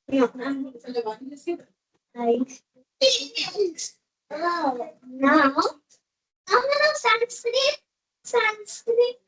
Right. Oh, now, Sanskrit. Sanskrit.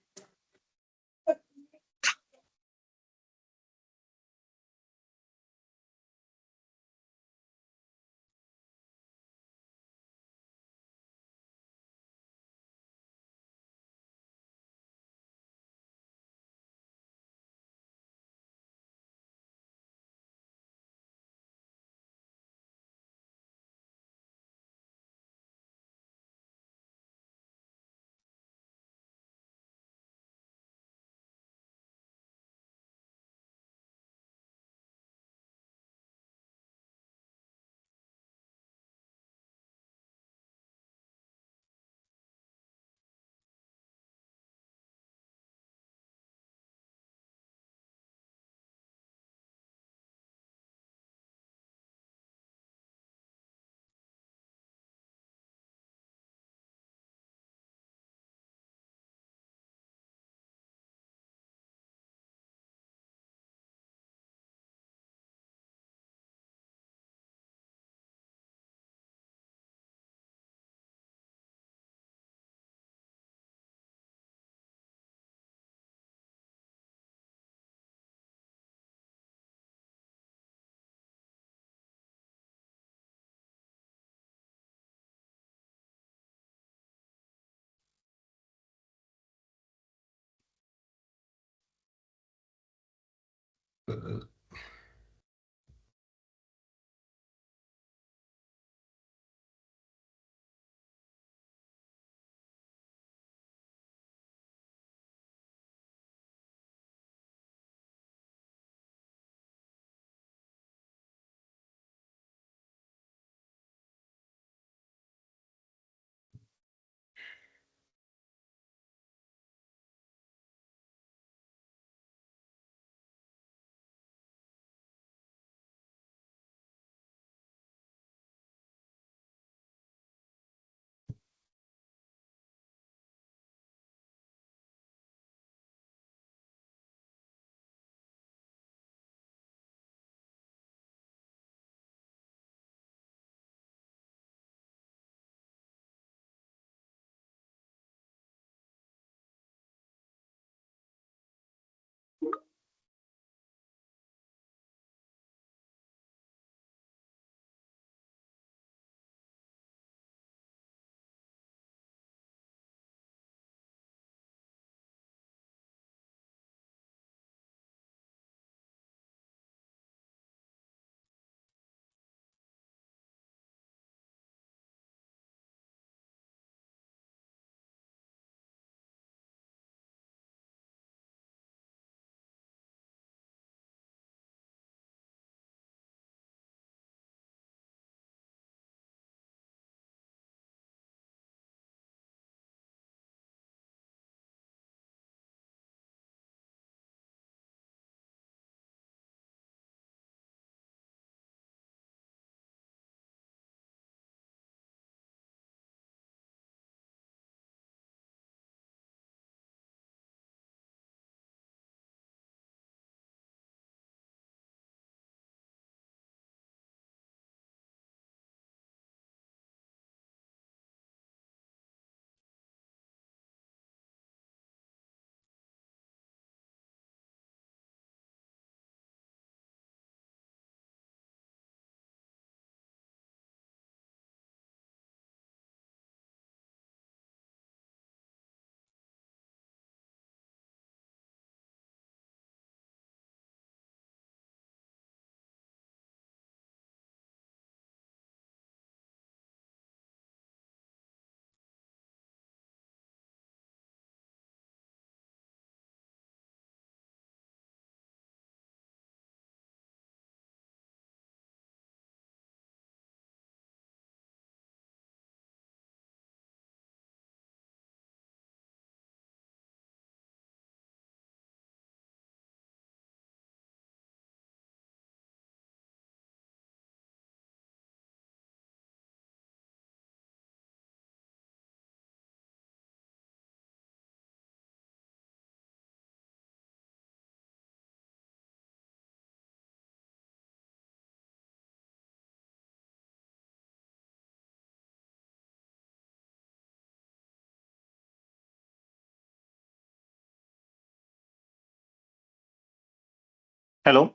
Hello.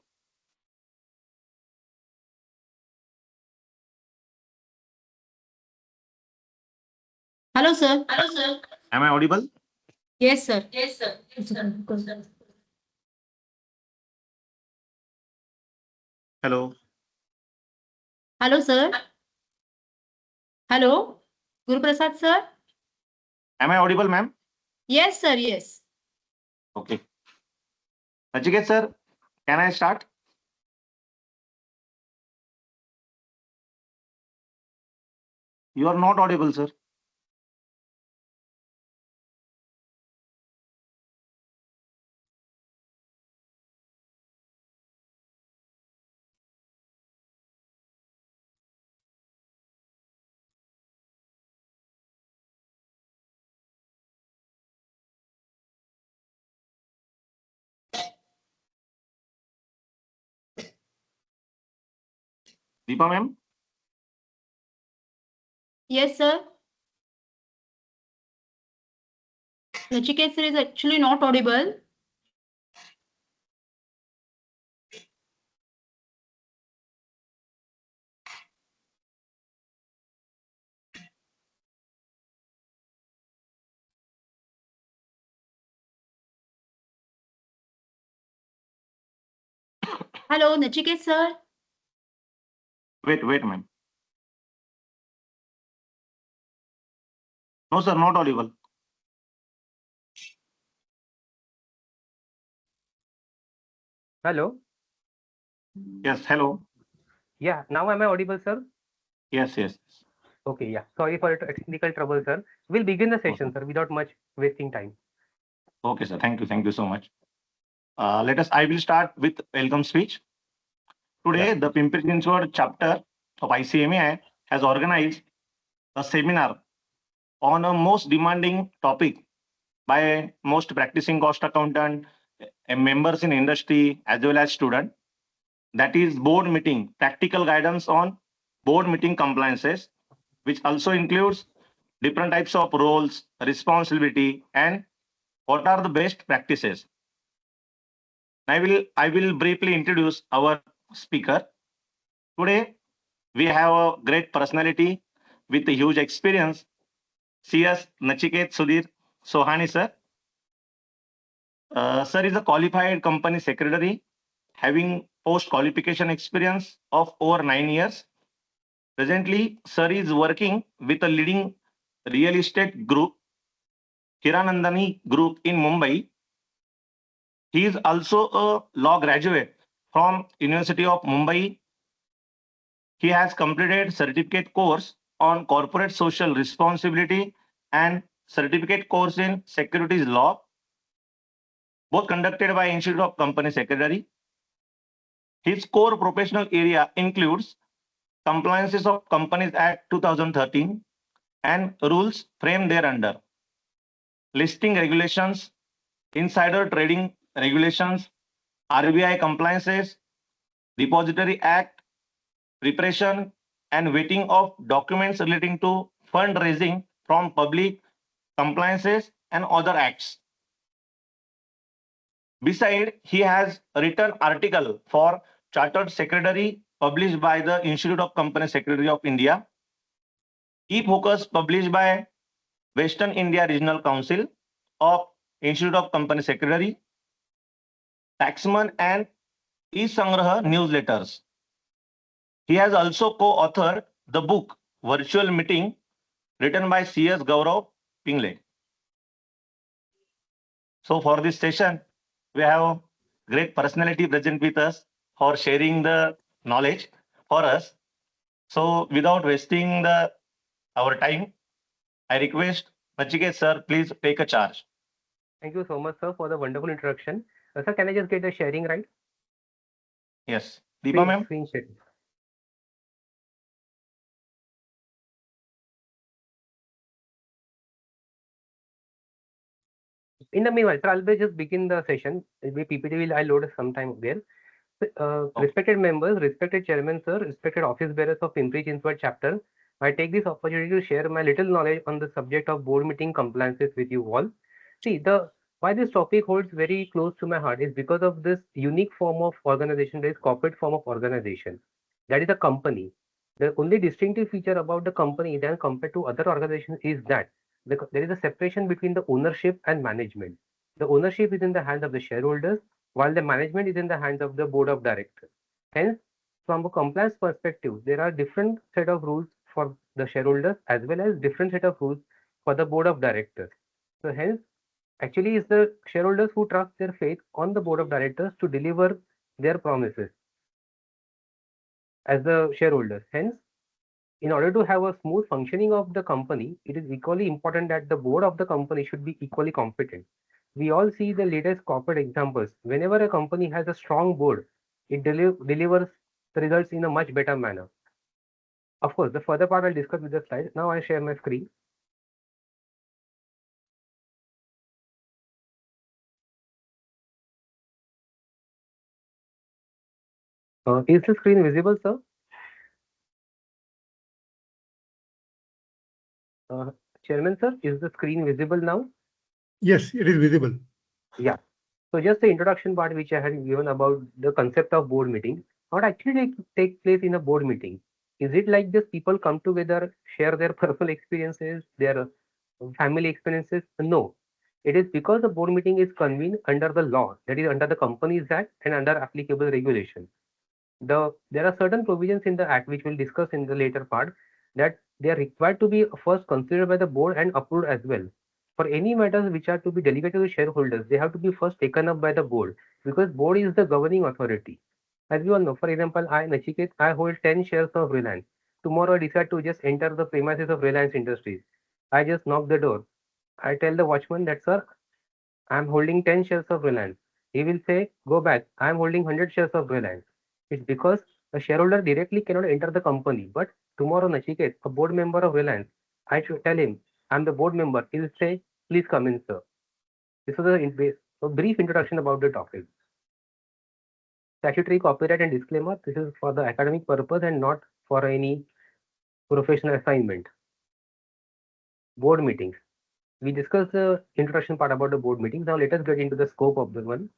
Hello, sir. Am I audible? Yes, sir. Hello. Hello, sir. Hello, Guru Prasad, sir. Am I audible, ma'am? Yes, sir. Yes. Okay. Nachiket sir, can I start? You are not audible, sir. Deepa ma'am? Yes, sir. Nachiket sir is actually not audible. Hello, Nachiket sir. Wait, ma'am. No, sir, not audible. Hello. Yes, hello. Yeah, now am I audible, sir? Yes. Okay, yeah. Sorry for technical trouble, sir. We'll begin the No, session, sir. sir, without much wasting time. Okay, sir. Thank you so much. I will start with welcome speech. Yeah. Today, the Pimpri Chinchwad chapter of ICMA has organized a seminar on a most demanding topic by most practicing cost accountant, members in industry, as well as student. That is board meeting, practical guidance on board meeting compliances, which also includes different types of roles, responsibility, and what are the best practices. I will briefly introduce our speaker. Today, we have a great personality with a huge experience, CS Nachiket Sudhir Sohani sir. Sir is a qualified company secretary, having post qualification experience of over 9 years. Presently, sir is working with a leading real estate group, Hiranandani Group in Mumbai. He is also a law graduate from University of Mumbai. He has completed certificate course on corporate social responsibility and certificate course in securities law, both conducted by Institute of Company Secretary. His core professional area includes compliances of Companies Act 2013 and rules framed thereunder, listing regulations, insider trading regulations, RBI compliances, Depository Act, preparation and waiting of documents relating to fundraising from public, compliances, and other acts. Besides, he has written article for Chartered Secretary published by the Institute of Company Secretary of India, e-focus published by Western India Regional Council of Institute of Company Secretary, Taxman and e-Sangraha newsletters. He has also co-authored the book Virtual Meeting written by C.S. Gaurav Pingle. So for this session, we have great personality present with us for sharing the knowledge for us. So without wasting our time, I request Nachiket sir, please take a charge. Thank you so much, sir, for the wonderful introduction. Sir, can I just get the sharing right? Yes. Deepa ma'am? Screen share. In the meanwhile, sir, I'll just begin the session. The PPT will I load sometime there. Okay. Respected members, respected chairman, sir, respected office bearers of Pimpri Chinchwad chapter, I take this opportunity to share my little knowledge on the subject of board meeting compliances with you all. See, the Why this topic holds very close to my heart is because of this unique form of organization, there is corporate form of organization. That is a company. The only distinctive feature about the company than compared to other organizations is that there is a separation between the ownership and management. The ownership is in the hands of the shareholders, while the management is in the hands of the board of directors. Hence, from a compliance perspective, there are different set of rules for the shareholders as well as different set of rules for the board of directors. So hence, actually, it's the shareholders who trust their faith on the board of directors to deliver their promises as the shareholders. Hence, in order to have a smooth functioning of the company, it is equally important that the board of the company should be equally competent. We all see the latest corporate examples. Whenever a company has a strong board, it delivers the results in a much better manner. Of course, the further part I'll discuss with the slides. Now I share my screen. Is the screen visible, sir? Chairman, sir, is the screen visible now? Yes, it is visible. Yeah. So just the introduction part which I had given about the concept of board meeting. What actually take place in a board meeting? Is it like just people come together, share their personal experiences, their family experiences? No. It is because the board meeting is convened under the law, that is under the Companies Act and under applicable regulation. There are certain provisions in the act which we'll discuss in the later part that they are required to be first considered by the board and approved as well. For any matters which are to be delegated to shareholders, they have to be first taken up by the board because board is the governing authority. As we all know, for example, I, Nachiket, I hold 10 shares of Reliance. Tomorrow I decide to just enter the premises of Reliance Industries. I just knock the door. I tell the watchman that, sir, I am holding 10 shares of Reliance. He will say, go back. I am holding 100 shares of Reliance. It's because a shareholder directly cannot enter the company. But tomorrow, Nachiket, a board member of Reliance, I should tell him, I'm the board member. He will say, please come in, sir. This was a brief introduction about the topic. Statutory copyright and disclaimer. This is for the academic purpose and not for any professional assignment. Board meetings. We discussed the introduction part about the board meetings. Now let us get into the scope of the one.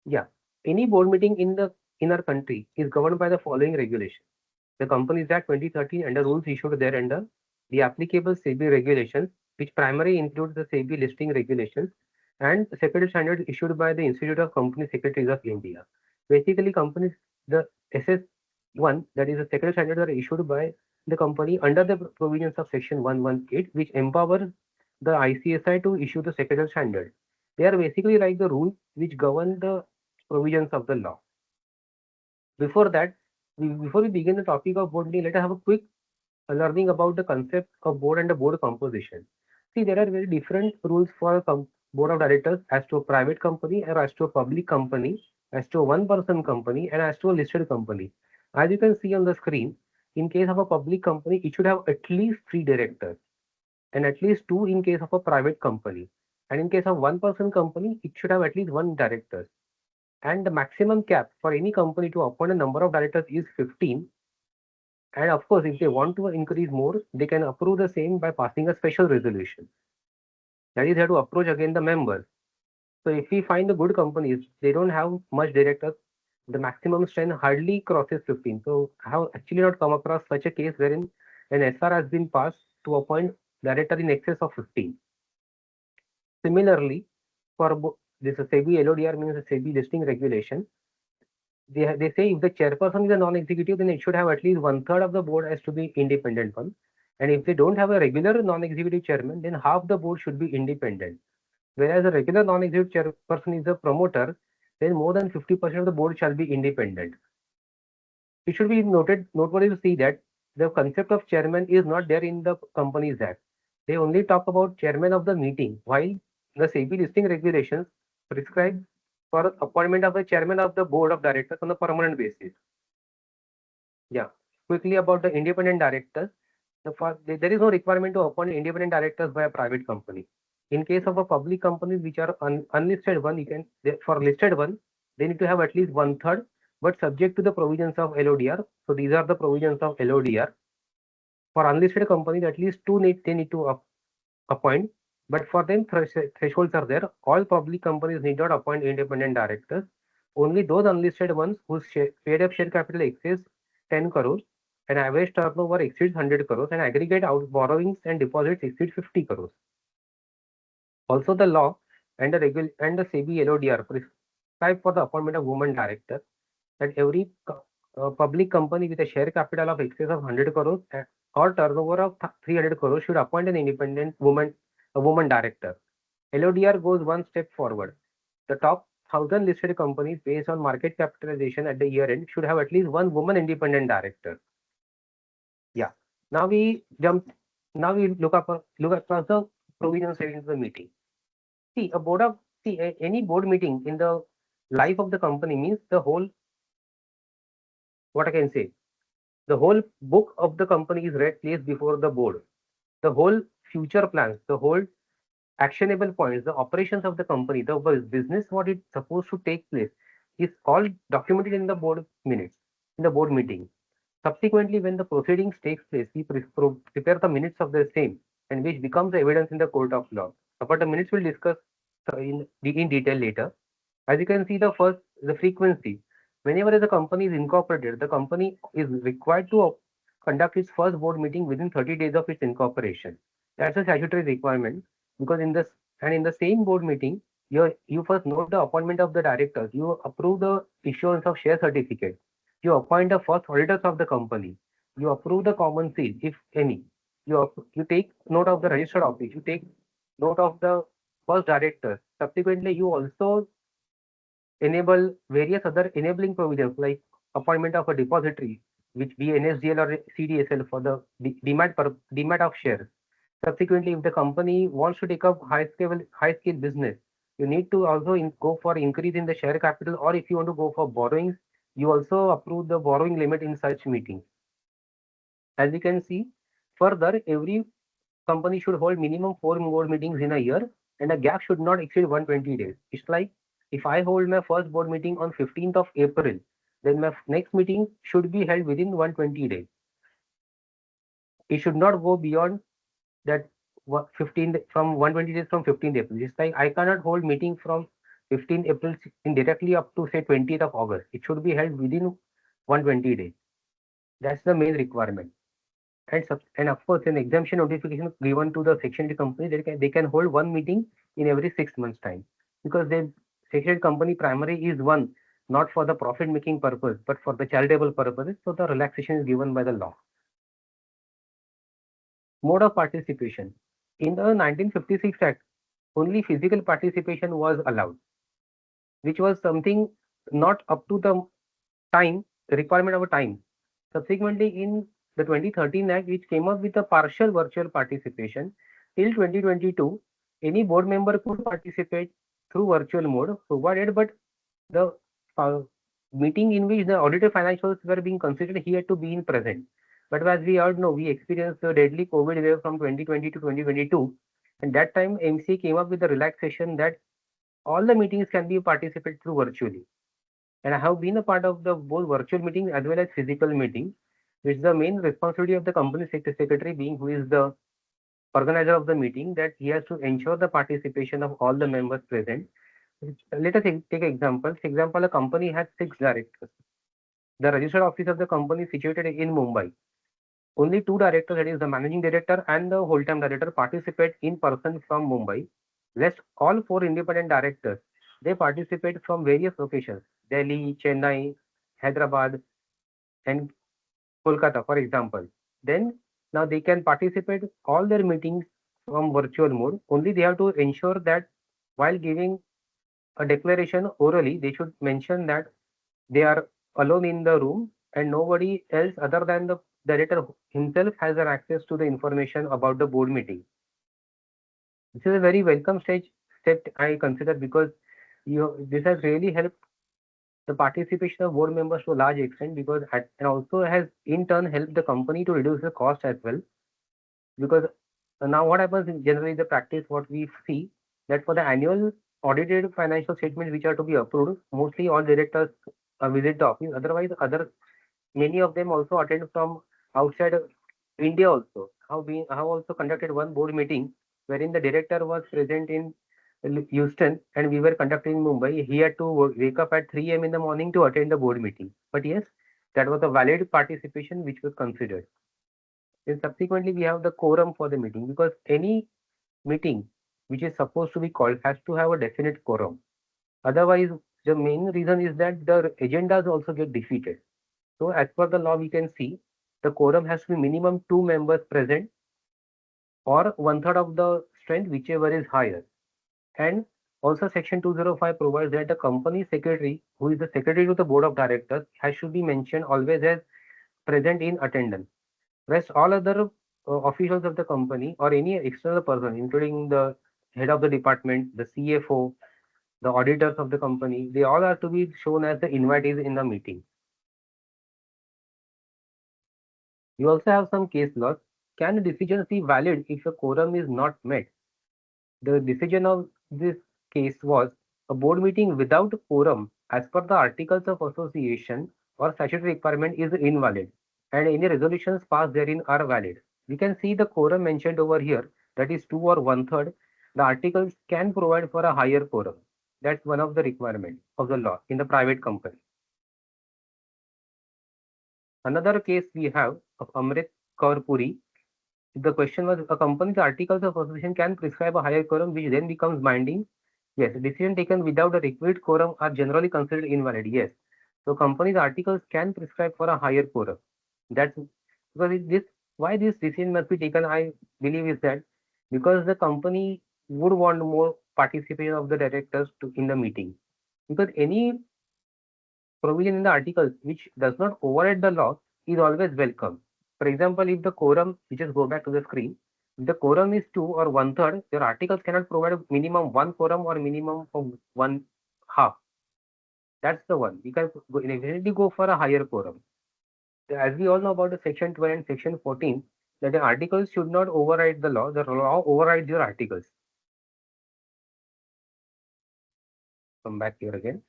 Yeah, any board meeting in our country is governed by the following regulation. The Companies Act 2013 and the rules issued thereunder, the applicable SEBI regulations, which primarily includes the SEBI listing regulations and secretary standards issued by the Institute of Company Secretaries of India. Basically, companies, the SS1, that is the secretary standards are issued by the company under the provisions of Section 118, which empowers the ICSI to issue the secretary standard. They are basically like the rules which govern the provisions of the law. Before that, before we begin the topic of board meeting, let us have a quick learning about the concept of board and the board composition. See, there are very different rules for a board of directors as to a private company or as to a public company, as to a one-person company, and as to a listed company. As you can see on the screen, in case of a public company, it should have at least 3 directors and at least 2 in case of a private company. And in case of one-person company, it should have at least 1 director. And the maximum cap for any company to appoint a number of directors is 15. And of course, if they want to increase more, they can approve the same by passing a special resolution. That is, they have to approach again the members. So if we find the good companies, they don't have much directors, the maximum strength hardly crosses 15. So I have actually not come across such a case wherein an SR has been passed to appoint director in excess of 15. Similarly, for this SEBI LODR means a SEBI listing regulation. They say if the chairperson is a non-executive, then it should have at least 1/3 of the board has to be independent one. And if they don't have a regular non-executive chairman, then half the board should be independent. Whereas a regular non-executive chairperson is a promoter, then more than 50% of the board shall be independent. It should be noteworthy to see that the concept of chairman is not there in the Companies Act. They only talk about chairman of the meeting, while the SEBI listing regulations prescribe for appointment of the chairman of the board of directors on a permanent basis. Yeah, quickly about the independent directors. There is no requirement to appoint independent directors by a private company. In case of a public company which are unlisted one, for listed one, they need to have at least 1/3, but subject to the provisions of LODR. So these are the provisions of LODR. For unlisted companies, at least they need to appoint, But for them, thresholds are there. All public companies need not appoint independent directors. Only those unlisted ones whose paid up share capital exceeds 10 crores, and average turnover exceeds 100 crores, and aggregate out borrowings and deposits exceed 50 crores. Also, the law and the SEBI LODR prescribe for the appointment of woman director that every public company with a share capital of excess of 100 crores or turnover of 300 crores should appoint an independent woman, a woman director. LODR goes one step forward. The top 1,000 listed companies based on market capitalization at the year end should have at least one woman independent director. Yeah. Now we look across the provisions in the meeting. See, any board meeting in the life of the company means the whole, what I can say, the whole book of the company is placed before the board. The whole future plans, the whole actionable points, the operations of the company, the business, what it's supposed to take place, is all documented in the board minutes, in the board meeting. Subsequently, when the proceedings takes place, we prepare the minutes of the same, and which becomes evidence in the court of law. But the minutes we'll discuss in detail later. As you can see, the frequency. Whenever the company is incorporated, the company is required to conduct its first board meeting within 30 days of its incorporation. That's a statutory requirement, because in the same board meeting, you first note the appointment of the directors, you approve the issuance of share certificate, you appoint the first auditors of the company, you approve the common seal, if any, you take note of the registered office, you take note of the first directors. Subsequently, you also enable various other enabling provisions like appointment of a depository, which be NSDL or CDSL for the demat of shares. Subsequently, if the company wants to take up high scale business, you need to also go for increase in the share capital, or if you want to go for borrowings, you also approve the borrowing limit in such meetings. As you can see, further, every company should hold minimum 4 board meetings in a year, and a gap should not exceed 120 days. It's like if I hold my first board meeting on 15th of April, then my next meeting should be held within 120 days. It should not go beyond that 15 from 120 days from 15th April. It's like I cannot hold meeting from 15th April directly up to say 20th of August. It should be held within 120 days. That's the main requirement. And of course, an exemption notification given to the section company, they can hold one meeting in every 6 months time, because the section company primary is one, not for the profit making purpose, but for the charitable purposes. So the relaxation is given by the law. Mode of participation. In the 1956 Act, only physical participation was allowed, which was something not up to the time, the requirement of a time. Subsequently, in the 2013 Act, which came up with a partial virtual participation, till 2022, any board member could participate through virtual mode, provided but the meeting in which the audited financials were being considered, he had to be in present. But as we all know, we experienced the deadly COVID wave from 2020 to 2022, and that time MCA came up with the relaxation that all the meetings can be participated through virtually. And I have been a part of the both virtual meetings as well as physical meetings, which is the main responsibility of the company secretary, being who is the organizer of the meeting, that he has to ensure the participation of all the members present. Let us take example. For example, a company has 6 directors. The registered office of the company is situated in Mumbai. Only 2 directors, that is the managing director and the whole-time director, participate in person from Mumbai. Rest all 4 independent directors, they participate from various locations: Delhi, Chennai, Hyderabad, and Kolkata, for example. Then now they can participate all their meetings from virtual mode. Only they have to ensure that while giving a declaration orally, they should mention that they are alone in the room and nobody else other than the director himself has an access to the information about the board meeting. This is a very welcome step I consider, because this has really helped the participation of board members to a large extent, because and also has in turn helped the company to reduce the cost as well. Because now what happens in generally the practice, what we see, that for the annual audited financial statements which are to be approved, mostly all directors visit the office. Otherwise, many of them also attend from outside India also. Have also conducted one board meeting wherein the director was present in Houston and we were conducting in Mumbai. He had to wake up at 3 a.m. in the morning to attend the board meeting. But yes, that was a valid participation which was considered. Then subsequently, we have the quorum for the meeting, because any meeting which is supposed to be called has to have a definite quorum. Otherwise, the main reason is that the agendas also get defeated. So as per the law, we can see the quorum has to be minimum 2 members present or 1/3 of the strength, whichever is higher. And also section 205 provides that the company secretary, who is the secretary to the board of directors, has should be mentioned always as present in attendance. Rest all other officials of the company or any external person, including the head of the department, the CFO, the auditors of the company, they all are to be shown as the invitees in the meeting. You also have some case laws. Can a decision be valid if a quorum is not met? The decision of this case was a board meeting without a quorum as per the articles of association or statutory requirement is invalid, and any resolutions passed therein are valid. We can see the quorum mentioned over here, that is 2 or 1/3. The articles can provide for a higher quorum. That's one of the requirements of the law in the private company. Another case we have of Amrit Kaur Puri. The question was, a company's articles of association can prescribe a higher quorum which then becomes binding. Yes, decision taken without a requisite quorum are generally considered invalid. Yes. So company's articles can prescribe for a higher quorum. That's because why this decision must be taken, I believe, is that because the company would want more participation of the directors in the meeting. Because any provision in the articles which does not override the law is always welcome. For example, if the quorum, we just go back to the screen, if the quorum is 2 or 1/3, your articles cannot provide a minimum 1 quorum or minimum of 1/2. That's the one. You can immediately go for a higher quorum. As we all know about the section 12 and section 14, that the articles should not override the law overrides your articles. Come back here again.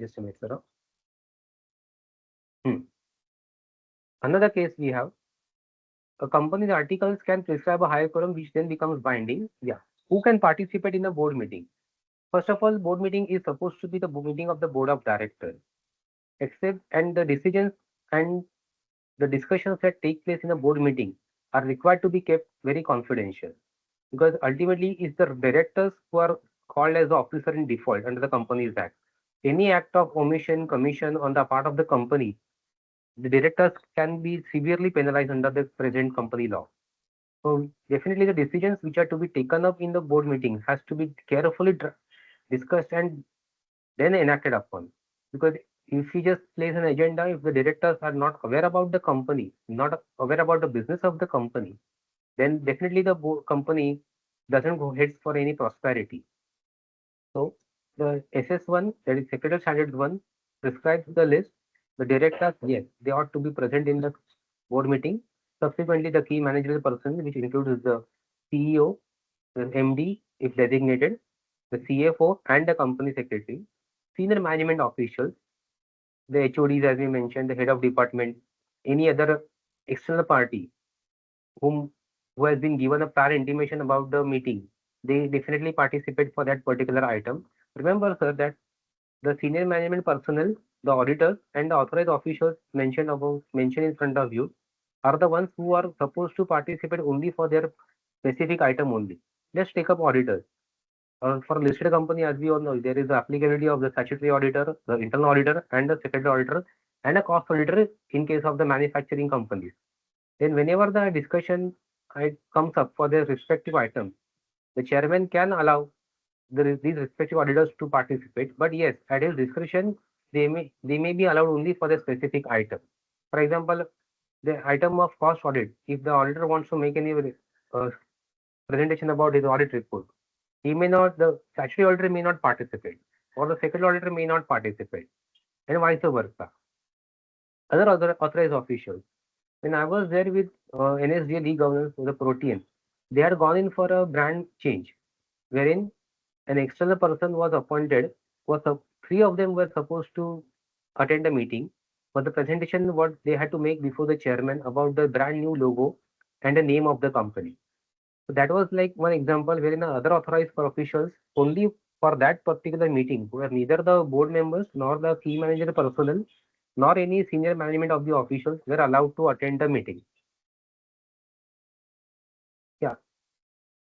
Just a minute, sir. Another case we have, a company's articles can prescribe a higher quorum which then becomes binding. Yeah. Who can participate in a board meeting? First of all, board meeting is supposed to be the meeting of the board of directors. Except and the decisions and the discussions that take place in a board meeting are required to be kept very confidential, because ultimately it's the directors who are called as the officer in default under the Companies Act. Any act of omission, commission on the part of the company, the directors can be severely penalized under the present company law. So definitely the decisions which are to be taken up in the board meeting has to be carefully discussed and then enacted upon. Because if you just place an agenda, if the directors are not aware about the company, not aware about the business of the company, then definitely the company doesn't go heads for any prosperity. So the SS1, that is Secretarial Standards 1, prescribes the list. The directors, yes, they ought to be present in the board meeting. Subsequently, the key managerial person, which includes the CEO, the MD, if designated, the CFO, and the company secretary, senior management officials, the HODs, as we mentioned, the head of department, any other external party who has been given a prior intimation about the meeting, they definitely participate for that particular item. Remember, sir, that the senior management personnel, the auditors, and the authorized officials mentioned in front of you are the ones who are supposed to participate only for their specific item only. Let's take up auditors. For a listed company, as we all know, there is the applicability of the statutory auditor, the internal auditor, and the secretary auditor, and a cost auditor in case of the manufacturing companies. Then whenever the discussion comes up for their respective items, the chairman can allow these respective auditors to participate, but yes, at his discretion, they may be allowed only for the specific item. For example, the item of cost audit, if the auditor wants to make any presentation about his audit report, he may not, the statutory auditor may not participate, or the secretary auditor may not participate, and vice versa. Other authorized officials. When I was there with NSDL e-governance, the Protean, they had gone in for a brand change, wherein an external person was appointed. Three of them were supposed to attend the meeting. for the presentation what they had to make before the chairman about the brand new logo and the name of the company. So that was like one example wherein other authorized for officials only for that particular meeting, where neither the board members nor the key manager personnel nor any senior management of the officials were allowed to attend the meeting. Yeah.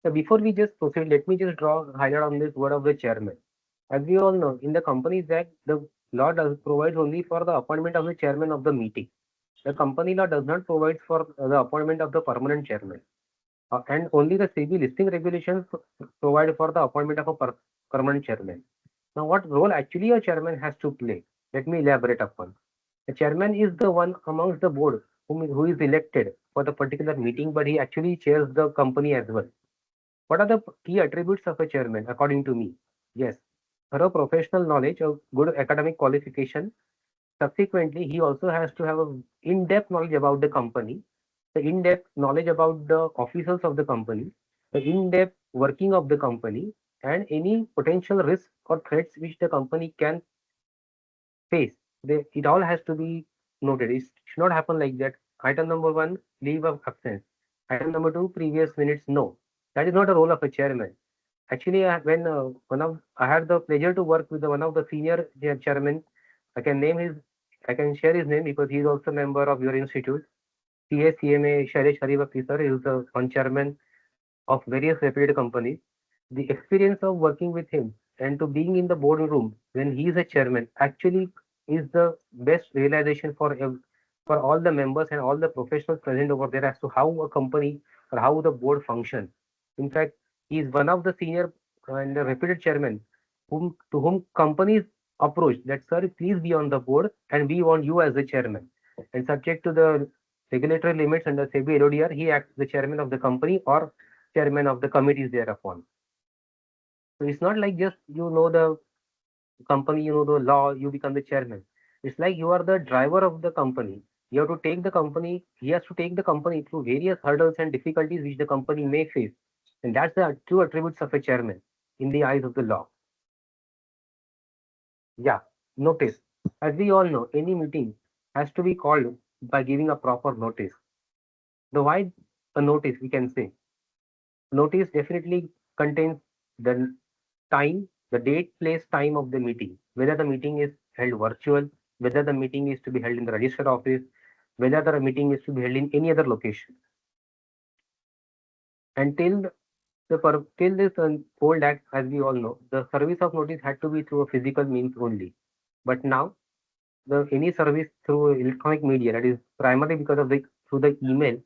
So before we just proceed, let me just draw highlight on this word of the chairman. As we all know, in the Companies Act, the law does provides only for the appointment of the chairman of the meeting. The company law does not provide for the appointment of the permanent chairman. And only the SEBI listing regulations provide for the appointment of a permanent chairman. Now, what role actually a chairman has to play? Let me elaborate upon. The chairman is the one amongst the board who is elected for the particular meeting, but he actually chairs the company as well. What are the key attributes of a chairman, according to me? Yes, thorough professional knowledge, a good academic qualification. Subsequently, he also has to have a in-depth knowledge about the company, the in-depth knowledge about the officers of the company, the in-depth working of the company, and any potential risks or threats which the company can face. It all has to be noted. It should not happen like that. Item number one, leave of absence. Item number two, previous minutes, no. That is not a role of a chairman. Actually, when I had the pleasure to work with one of the senior chairmen. I can name his, I can share his name because he is also a member of your institute. CMA Shailesh Haribakti sir is the one chairman of various reputed companies. The experience of working with him and to being in the boardroom when he is a chairman actually is the best realization for all the members and all the professionals present over there as to how a company or how the board functions. In fact, he is one of the senior and reputed chairman to whom companies approach that, sir, please be on the board and we want you as the chairman. And subject to the regulatory limits under SEBI LODR, he acts the chairman of the company or chairman of the committees thereupon. So it's not like just the company, the law, you become the chairman. It's like you are the driver of the company. You have to take the company, he has to take the company through various hurdles and difficulties which the company may face. And that's the true attributes of a chairman in the eyes of the law. Yeah, notice. As we all know, any meeting has to be called by giving a proper notice. The why a notice, we can say. Notice definitely contains the time, the date, place, time of the meeting, whether the meeting is held virtual, whether the meeting is to be held in the registered office, whether the meeting is to be held in any other location. Until till this old act, as we all know, the service of notice had to be through a physical means only. But now, any service through electronic media, that is primarily because of through the email,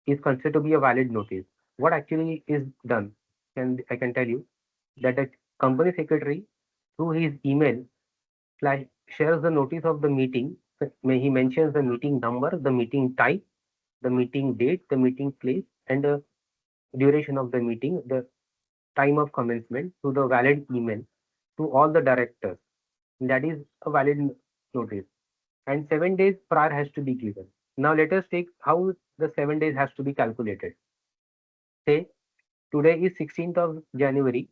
is considered to be a valid notice. What actually is done, and I can tell you that the company secretary, through his email, shares the notice of the meeting. He mentions the meeting number, the meeting type, the meeting date, the meeting place, and the duration of the meeting, the time of commencement to the valid email to all the directors. That is a valid notice. And 7 days prior has to be given. Now let us take how the 7 days has to be calculated. Say today is 16th of January.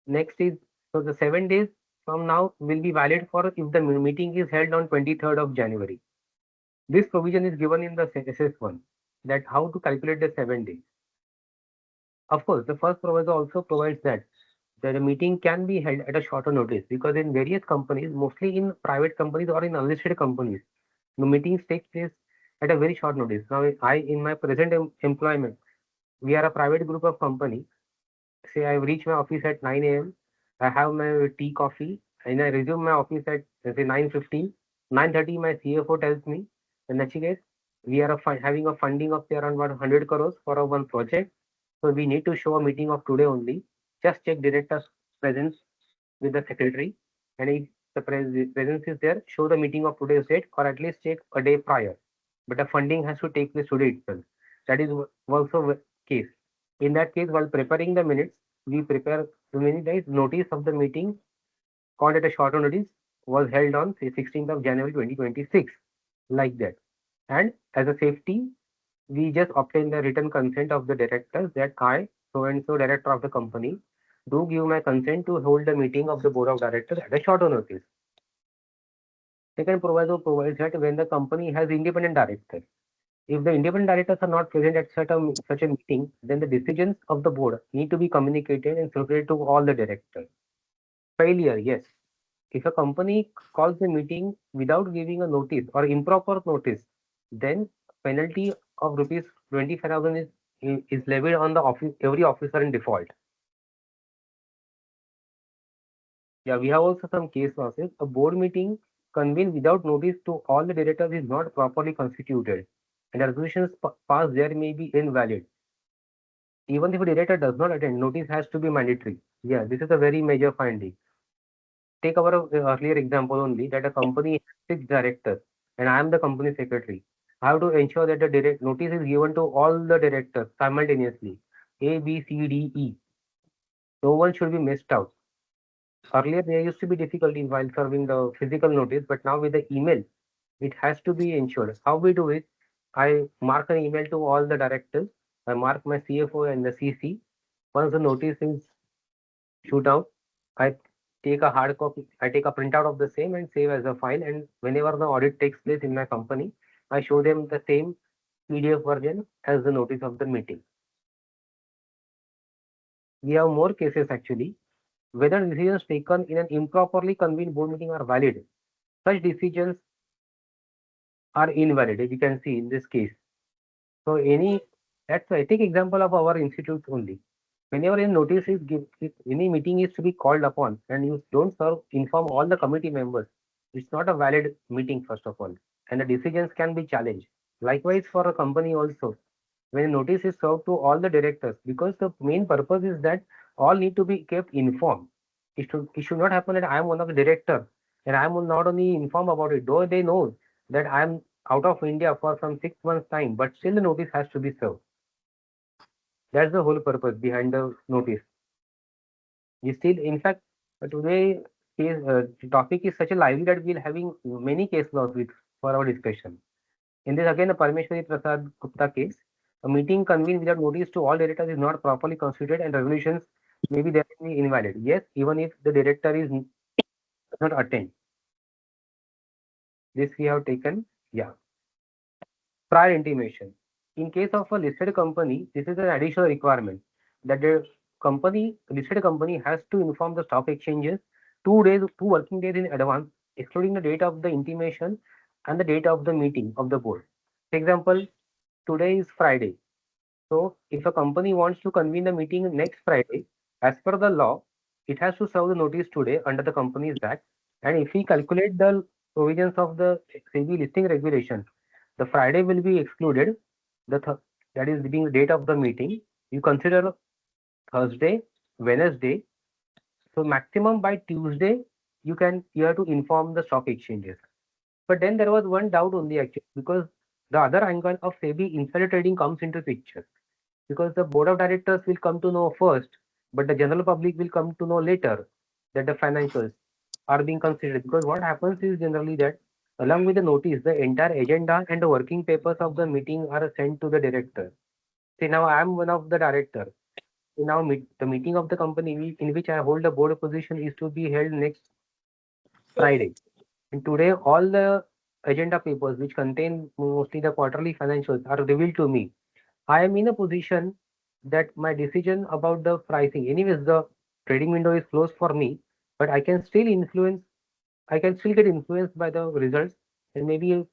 Next is, so the 7 days from now will be valid for if the meeting is held on 23rd of January. This provision is given in the SS1 that how to calculate the 7 days. Of course, the first proviso also provides that the meeting can be held at a shorter notice because in various companies, mostly in private companies or in unlisted companies, the meetings take place at a very short notice. Now, in my present employment, we are a private group of company. Say I reach my office at 9 a.m. I have my tea, coffee, and I resume my office at say 9:15. 9:30, my CFO tells me, Nachiket, we are having a funding of around 100 crores for our one project. So we need to show a meeting of today only. Just check director's presence with the secretary. And if the presence is there, show the meeting of today's date or at least check a day prior. But the funding has to take place today itself. That is also the case. In that case, while preparing the minutes, we prepare the minute notice of the meeting called at a shorter notice was held on say 16th of January 2026, like that. And as a safety, we just obtain the written consent of the directors that I, so and so director of the company, do give my consent to hold the meeting of the board of directors at a shorter notice. Second proviso provides that when the company has independent directors, if the independent directors are not present at such a meeting, then the decisions of the board need to be communicated and circulated to all the directors. Failure, yes. If a company calls a meeting without giving a notice or improper notice, then penalty of rupees 25,000 is levied on the every officer in default. Yeah, we have also some case losses. A board meeting convened without notice to all the directors is not properly constituted, and the resolutions passed there may be invalid. Even if a director does not attend, notice has to be mandatory. Yeah, this is a very major finding. Take our earlier example only that a company has 6 directors and I am the company secretary. I have to ensure that the direct notice is given to all the directors simultaneously. A, B, C, D, E. No one should be missed out. Earlier, there used to be difficulty while serving the physical notice, but now with the email, it has to be ensured. How we do it? I mark an email to all the directors. I mark my CFO and the CC. Once the notice is shoot out, I take a hard copy, I take a printout of the same and save as a file. And whenever the audit takes place in my company, I show them the same PDF version as the notice of the meeting. We have more cases actually. Whether decisions taken in an improperly convened board meeting are valid. Such decisions are invalid, as you can see in this case. So that's I take example of our institute only. Whenever a notice is given, if any meeting is to be called upon and you don't inform all the committee members, it's not a valid meeting first of all, and the decisions can be challenged. Likewise for a company also, when a notice is served to all the directors, because the main purpose is that all need to be kept informed. It should not happen that I am one of the director and I am not only informed about it, though they know that I am out of India for some 6 months time, but still the notice has to be served. That's the whole purpose behind the notice. We still, in fact, today topic is such a lively that we'll having many case laws with for our discussion. In this again, the Parmeshwari Prasad Gupta case, a meeting convened without notice to all directors is not properly constituted and resolutions may be therefore invalid. Yes, even if the director does not attend. This we have taken. Yeah. Prior intimation. In case of a listed company, this is an additional requirement that the listed company has to inform the stock exchanges 2 working days in advance, excluding the date of the intimation and the date of the meeting of the board. For example, today is Friday. So if a company wants to convene the meeting next Friday, as per the law, it has to serve the notice today under the Companies Act. And if we calculate the provisions of the SEBI listing regulation, the Friday will be excluded. That is being the date of the meeting. You consider Thursday, Wednesday. So maximum by Tuesday, you have to inform the stock exchanges. But then there was one doubt only actually because the other angle of SEBI insider trading comes into picture because the board of directors will come to know first, but the general public will come to know later that the financials are being considered. Because what happens is generally that along with the notice, the entire agenda and the working papers of the meeting are sent to the director. Say now I am one of the director. Now the meeting of the company in which I hold the board position is to be held next Friday. And today all the agenda papers which contain mostly the quarterly financials are revealed to me. I am in a position that my decision about the pricing, anyways, the trading window is closed for me, but I can still get influenced by the results and maybe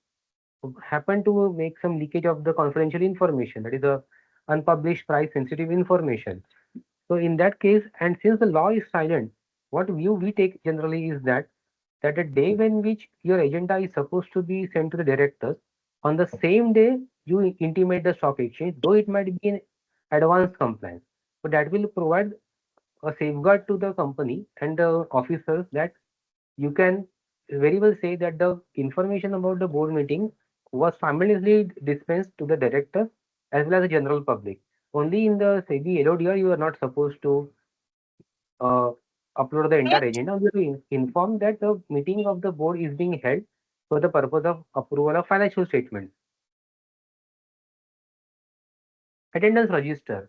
happen to make some leakage of the confidential information, that is the unpublished price sensitive information. So in that case, and since the law is silent, what view we take generally is that the day when which your agenda is supposed to be sent to the directors, on the same day you intimate the stock exchange, though it might be in advanced compliance. But that will provide a safeguard to the company and the officers that you can very well say that the information about the board meeting was simultaneously dispensed to the directors as well as the general public. Only in the SEBI LODR you are not supposed to uh, upload the entire agenda. We have to inform that the meeting of the board is being held for the purpose of approval of financial statements. Attendance register.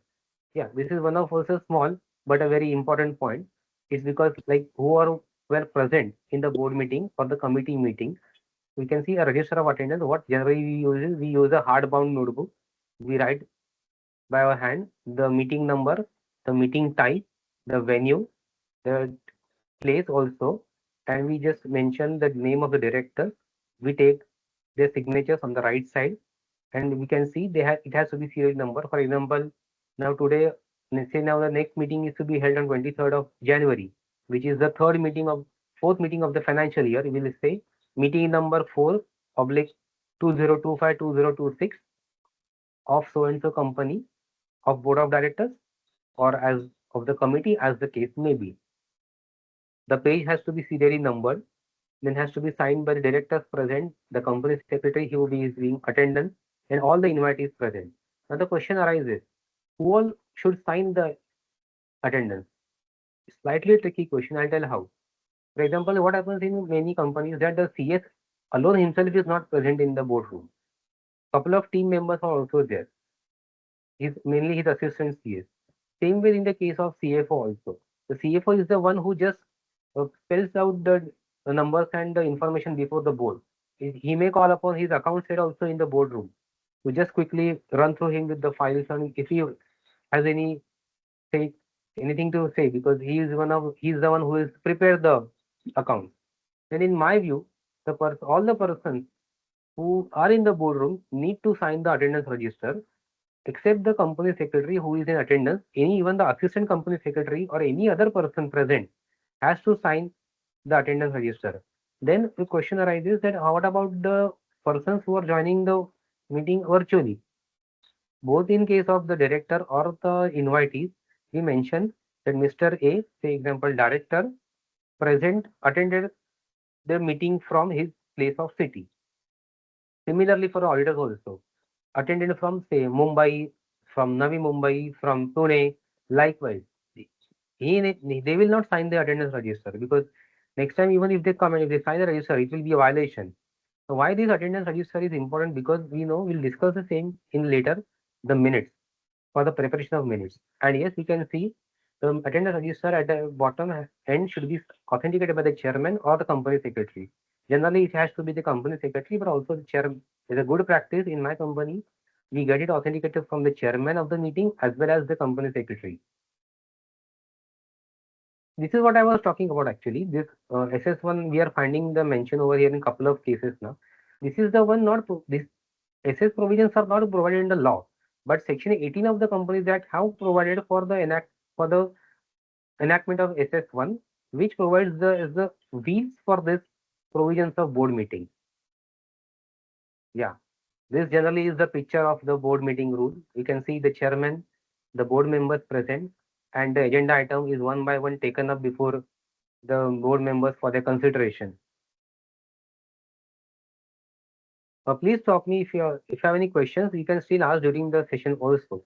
Yeah, this is one of also small but a very important point. It's because like who were present in the board meeting or the committee meeting, we can see a register of attendance. What generally we use is we use a hardbound notebook. We write by our hand the meeting number, the meeting type, the venue, the place also, and we just mention the name of the director. We take their signatures on the right side, and we can see they have it has to be serial number. For example, now today, let's say now the next meeting is to be held on 23rd of January, which is the fourth meeting of the financial year. We will say meeting number 4 oblique 2025-2026 of so and so company of board of directors or as of the committee as the case may be. The page has to be serially numbered, then has to be signed by the directors present, the company secretary who will be being attendance, and all the invitees present. Now the question arises, who all should sign the attendance? Slightly tricky question, I'll tell how. For example, what happens in many companies that the CS alone himself is not present in the boardroom. Couple of team members are also there. He's mainly his assistant CS. Same way in the case of CFO also. The CFO is the one who just spells out the numbers and the information before the board. He may call upon his account head also in the boardroom to just quickly run through him with the files and if he has say anything to say because he's the one who is prepared the account. Then in my view, all the persons who are in the boardroom need to sign the attendance register except the company secretary who is in attendance, even the assistant company secretary or any other person present has to sign the attendance register. Then the question arises that what about the persons who are joining the meeting virtually? Both in case of the director or the invitees, we mentioned that Mr. A, say example director, attended the meeting from his place of city. Similarly for auditors also attended from say Mumbai, from Navi Mumbai, from Pune. Likewise, they will not sign the attendance register because next time even if they come and if they sign the register, it will be a violation. So why this attendance register is important because we know we'll discuss the same in later the minutes for the preparation of minutes. And yes, we can see the attendance register at the bottom end should be authenticated by the chairman or the company secretary. Generally, it has to be the company secretary, but also the chairman is a good practice in my company. We get it authenticated from the chairman of the meeting as well as the company secretary. This is what I was talking about actually. This SS1, we are finding the mention over here in a couple of cases now. This is the one this SS provisions are not provided in the law, but section 18 of the Companies Act have provided for the enactment of SS1, which provides the wheels for this provisions of board meeting. Yeah, this generally is the picture of the board meeting rule. You can see the chairman, the board members present, and the agenda item is one by one taken up before the board members for their consideration. Please stop me if you have any questions. You can still ask during the session also.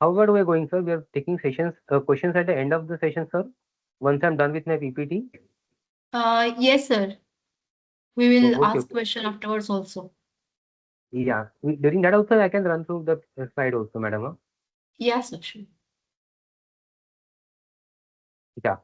How are we going, sir? We are taking questions at the end of the session, sir. Once I'm done with my PPT. Yes, sir. We will Okay, ask okay. question afterwards also. Yeah, during that also I can run through the slide also, madam. Huh? Yes, sir. Sure. Yeah,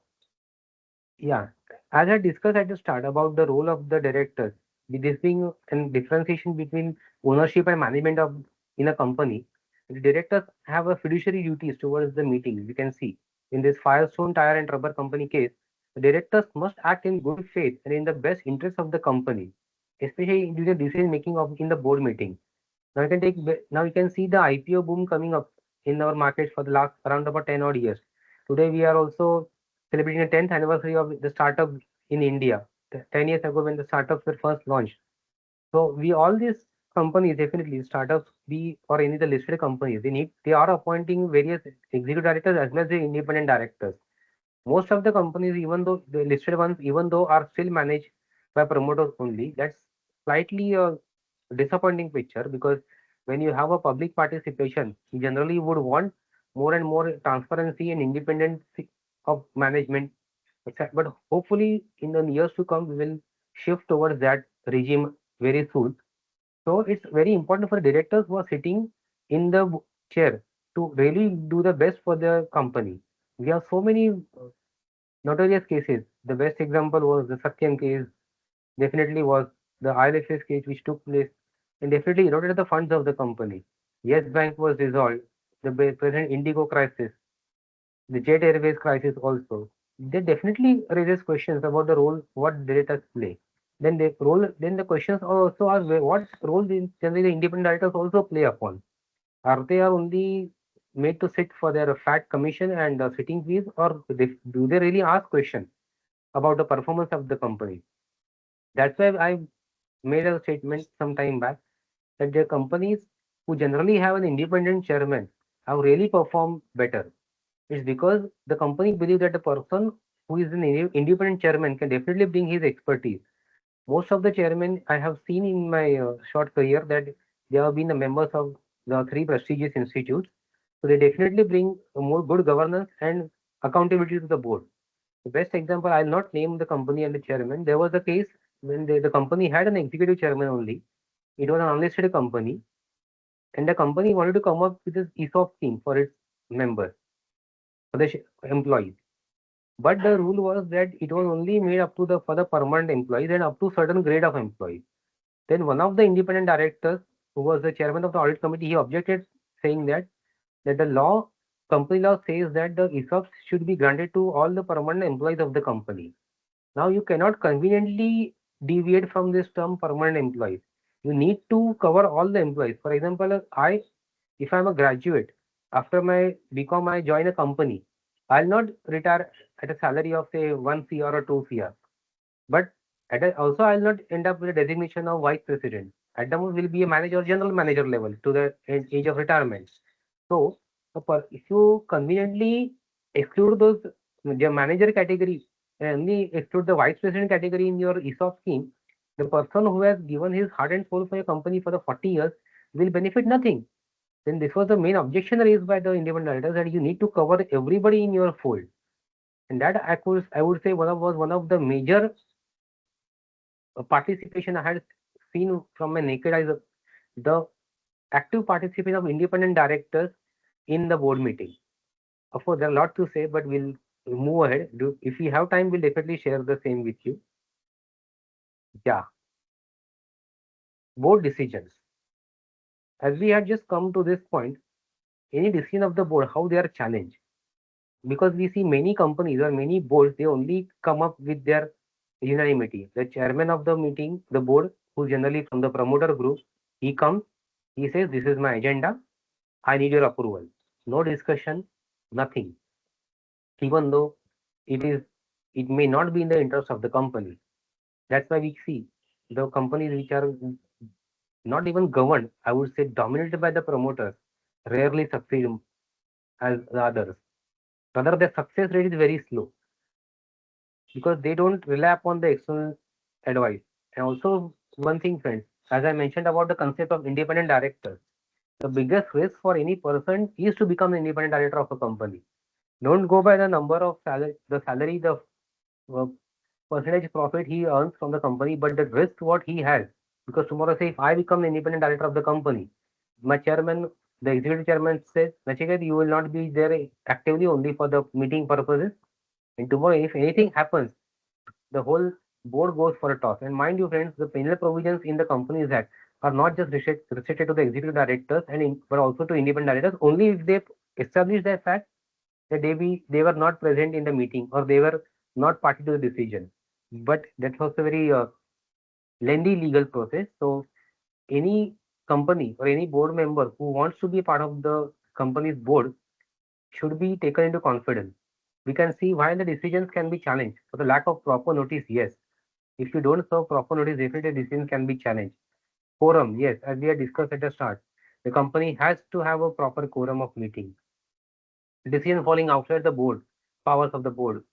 yeah. As I discussed at the start about the role of the directors, with this being a differentiation between ownership and management of in a company, the directors have a fiduciary duties towards the meeting. You can see in this Firestone Tire and Rubber Company case, the directors must act in good faith and in the best interest of the company, especially during the decision making of in the board meeting. Now you can see the IPO boom coming up in our market for the last around about 10 odd years. Today we are also celebrating the 10th anniversary of the startup in India. 10 years ago when the startups were first launched. So we all these companies definitely startups be or any of the listed companies they are appointing various executive directors as well as the independent directors. Most of the companies, even though the listed ones, even though are still managed by promoters only, that's slightly a disappointing picture because when you have a public participation, you generally would want more and more transparency and independence of management. But hopefully, in the years to come, we will shift towards that regime very soon. So it's very important for directors who are sitting in the chair to really do the best for the company. We have so many notorious cases. The best example was the Satyam case, definitely was the ILFS case which took place and definitely eroded the funds of the company. Yes Bank was dissolved, the present Indigo crisis, the Jet Airways crisis also. They definitely raises questions about the role what directors play. Then the questions also are what role generally the independent directors also play upon. Are they are only made to sit for their fat commission and sitting fees, or do they really ask questions about the performance of the company? That's why I made a statement some time back that the companies who generally have an independent chairman have really performed better. It's because the company believes that the person who is an independent chairman can definitely bring his expertise. Most of the chairmen I have seen in my short career that they have been the members of the three prestigious institutes. So they definitely bring a more good governance and accountability to the board. The best example, I'll not name the company and the chairman. There was a case when the company had an executive chairman only. It was an unlisted company, and the company wanted to come up with this ESOP scheme for its members, for the employees. But the rule was that it was only made up to the for the permanent employees and up to certain grade of employees. Then one of the independent directors, who was the chairman of the audit committee, he objected, saying that the law, company law says that the ESOPs should be granted to all the permanent employees of the company. Now you cannot conveniently deviate from this term permanent employees. You need to cover all the employees. For example, if I'm a graduate, after my BCom, I join a company. I'll not retire at a salary of say 1 CR or 2 CR. But also I'll not end up with a designation of vice president. At the most will be a manager or general manager level to the age of retirement. So if you conveniently exclude those the manager category and only exclude the vice president category in your ESOP scheme, the person who has given his heart and soul for your company for the 40 years will benefit nothing. Then this was the main objection raised by the independent directors, that you need to cover everybody in your fold. And that I would say was one of the major participation I had seen from my naked eyes, the active participation of independent directors in the board meeting. Of course, there are a lot to say, but we'll move ahead. If we have time, we'll definitely share the same with you. Yeah. Board decisions. As we had just come to this point, any decision of the board, how they are challenged. Because we see many companies or many boards, they only come up with their unanimity. The chairman of the meeting, the board, who's generally from the promoter group, he comes, he says, this is my agenda, I need your approval. No discussion, nothing. Even though it may not be in the interest of the company. That's why we see the companies which are not even governed, I would say dominated by the promoters, rarely succeed as the others. Rather, the success rate is very slow because they don't rely upon the external advice. And also, one thing, friends, as I mentioned about the concept of independent directors, the biggest risk for any person is to become an independent director of a company. Don't go by the number of salary, the uh, percentage profit he earns from the company, but the risk what he has. Because tomorrow, say, if I become the independent director of the company, my chairman, the executive chairman says, Nachiket, you will not be there actively only for the meeting purposes. And tomorrow, if anything happens, the whole board goes for a toss. And mind you, friends, the penal provisions in the Companies Act are not just restricted to the executive directors but also to independent directors. Only if they establish the fact that they were not present in the meeting or they were not party to the decision. But that was a very lengthy legal process. So any company or any board member who wants to be part of the company's board should be taken into confidence. We can see why the decisions can be challenged for the lack of proper notice. Yes, if you don't serve proper notice, definitely decision can be challenged. Quorum, yes, as we had discussed at the start, the company has to have a proper quorum of meeting. Decision falling outside the board, powers of the board.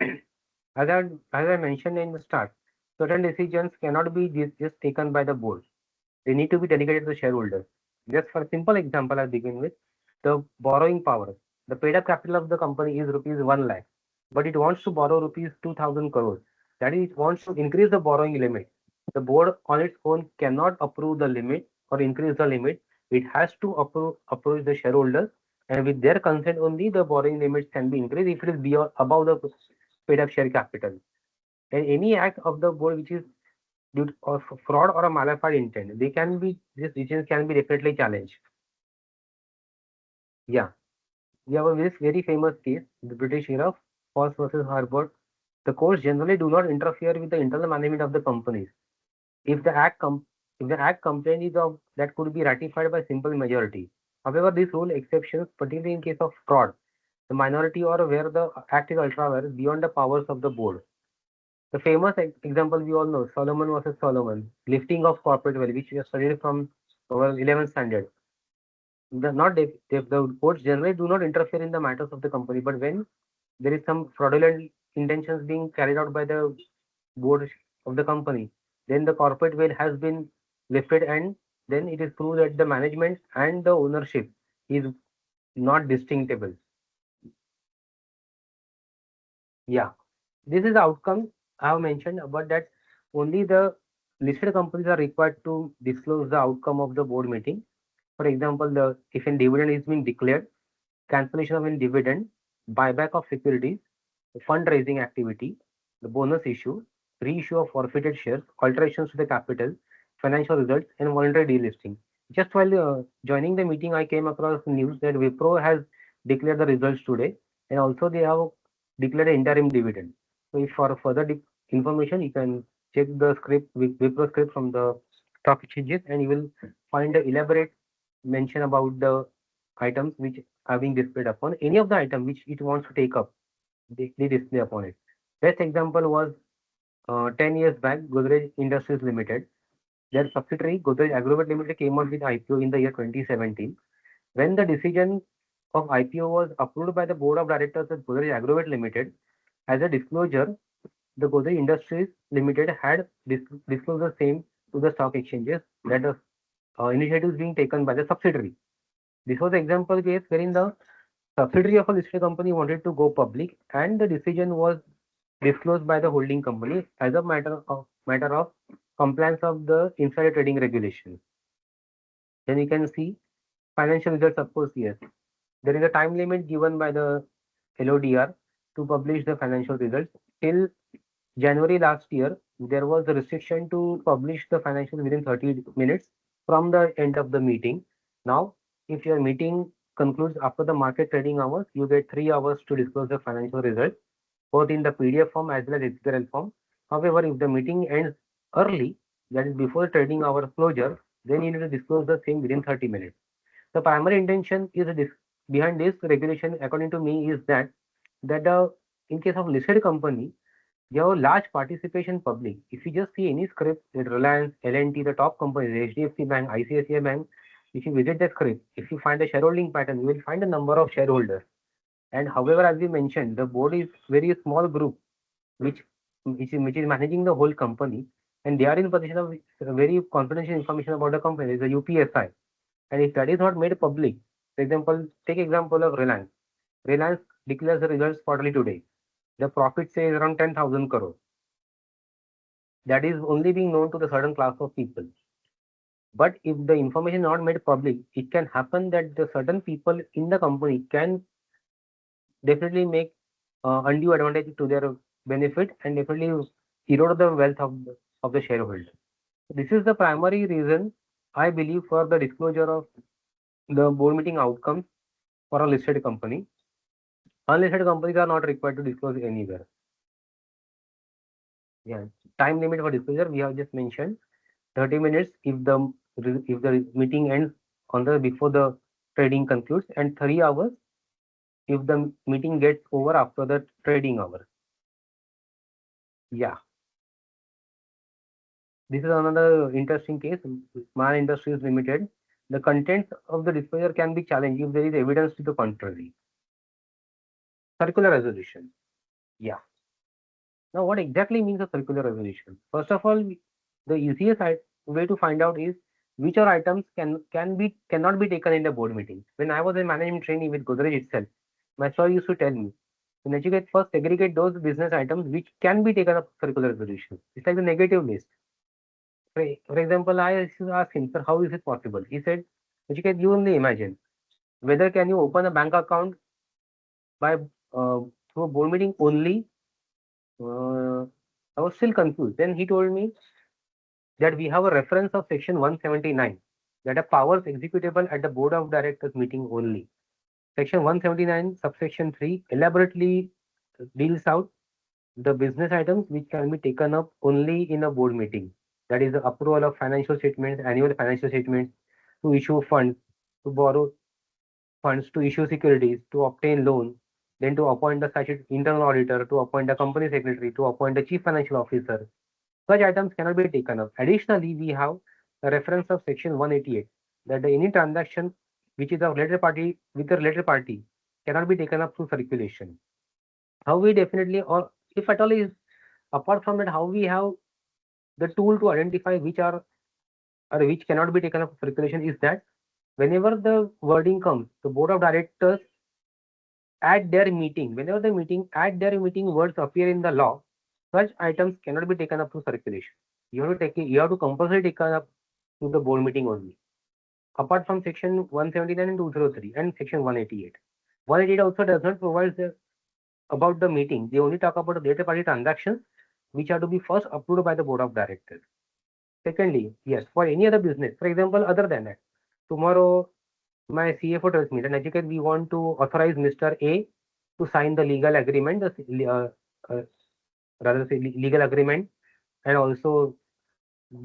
As I mentioned in the start, certain decisions cannot be just taken by the board. They need to be delegated to the shareholders. Just for a simple example, I'll begin with the borrowing power. The paid up capital of the company is rupees 1 lakh, but it wants to borrow rupees 2,000 crores. That is, it wants to increase the borrowing limit. The board on its own cannot approve the limit or increase the limit. It has to approach the shareholders, and with their consent only, the borrowing limits can be increased if it is beyond above the paid up share capital. And any act of the board which is due of fraud or a malafide intent, these decisions can be definitely challenged. Yeah, we have this very famous case, the British era, Foss versus Harvard. The courts generally do not interfere with the internal management of the companies. If the act complaint is of that could be ratified by simple majority. However, these rule exceptions, particularly in case of fraud, the minority or where the act is ultra vires beyond the powers of the board. The famous example we all know, Solomon versus Solomon, lifting of corporate wealth, which we have studied from our 11th standard. The courts generally do not interfere in the matters of the company, but when there is some fraudulent intentions being carried out by the board of the company, then the corporate veil has been lifted, and then it is proved that the management and the ownership is not distinctable. Yeah, this is the outcome I have mentioned, but that only the listed companies are required to disclose the outcome of the board meeting. For example, if a dividend is being declared, cancellation of a dividend, buyback of securities, fundraising activity, the bonus issue, reissue of forfeited shares, alterations to the capital, financial results, and voluntary delisting. Just while joining the meeting, I came across news that Wipro has declared the results today, and also they have declared an interim dividend. So, if for further information, you can check the script, Wipro script from the stock exchanges, and you will find the elaborate mention about the items which are being displayed upon any of the item which it wants to take up. They display upon it. Best example was 10 years back, Godrej Industries Limited. Their subsidiary, Godrej Agrovet Limited, came out with IPO in the year 2017. When the decision of IPO was approved by the board of directors of Godrej Agrovet Limited, as a disclosure, the Godrej Industries Limited had disclosed the same to the stock exchanges that the initiatives being taken by the subsidiary. This was the example case wherein the subsidiary of a listed company wanted to go public, and the decision was disclosed by the holding company as a matter of compliance of the insider trading regulation. Then you can see financial results, of course, yes. There is a time limit given by the LODR to publish the financial results. Till January last year, there was a restriction to publish the financials within 30 minutes from the end of the meeting. Now, if your meeting concludes after the market trading hours, you get 3 hours to disclose the financial results, both in the PDF form as well as XBRL form. However, if the meeting ends early, that is before trading hour closure, then you need to disclose the same within 30 minutes. The primary intention is behind this regulation, according to me, is that in case of listed company, you have a large participation public. If you just see any script, that Reliance, L&T, the top companies, HDFC Bank, ICICI Bank, if you visit the script, if you find a shareholding pattern, you will find a number of shareholders. And however, as we mentioned, the board is very small group which is managing the whole company, and they are in possession of very confidential information about the company. It's a UPSI, and if that is not made public, for example, take example of Reliance. Reliance declares the results quarterly today. The profit says around 10,000 crore. That is only being known to the certain class of people. But if the information is not made public, it can happen that the certain people in the company can definitely make undue advantage to their benefit and definitely erode the wealth of the shareholder. This is the primary reason I believe for the disclosure of the board meeting outcomes for a listed company. Unlisted companies are not required to disclose anywhere. Yeah, time limit for disclosure we have just mentioned 30 minutes if the meeting ends on the before the trading concludes, and 3 hours if the meeting gets over after the trading hour. Yeah. This is another interesting case, Man Industries Limited. The contents of the disclosure can be challenged if there is evidence to the contrary. Circular resolution. Yeah. Now, what exactly means a circular resolution? First of all, the easiest way to find out is which are items cannot be taken in the board meeting. When I was a management trainee with Godrej itself, my sir used to tell me, when you first segregate those business items which can be taken up circular resolution. It's like the negative list. For example, I used to ask him, sir, how is it possible? He said, Nachiket, you only imagine whether can you open a bank account by through a board meeting only. I was still confused. Then he told me, that we have a reference of section 179 that are powers executable at the board of directors meeting only. Section 179 subsection 3 elaborately deals out the business items which can be taken up only in a board meeting. That is the approval of financial statements, annual financial statements, to issue funds, to borrow funds, to issue securities, to obtain loans, then to appoint the statute internal auditor, to appoint the company secretary, to appoint the chief financial officer. Such items cannot be taken up. Additionally, we have a reference of section 188 that any transaction which is of related party with a related party cannot be taken up through circulation. How we definitely, or if at all is apart from that, how we have the tool to identify which are or which cannot be taken up for circulation is that whenever the wording comes, the board of directors at their meeting, whenever the meeting at their meeting words appear in the law, such items cannot be taken up through circulation. You have to take it, you have to compulsory take it up to the board meeting only. Apart from section 179 and 203 and section 188. 188 also does not provide about the meeting. They only talk about the related party transactions which are to be first approved by the board of directors. Secondly, yes, for any other business, for example, other than that, tomorrow my CFO tells me that Nachiket, we want to authorize Mr. A to sign the legal agreement, rather say legal agreement, and also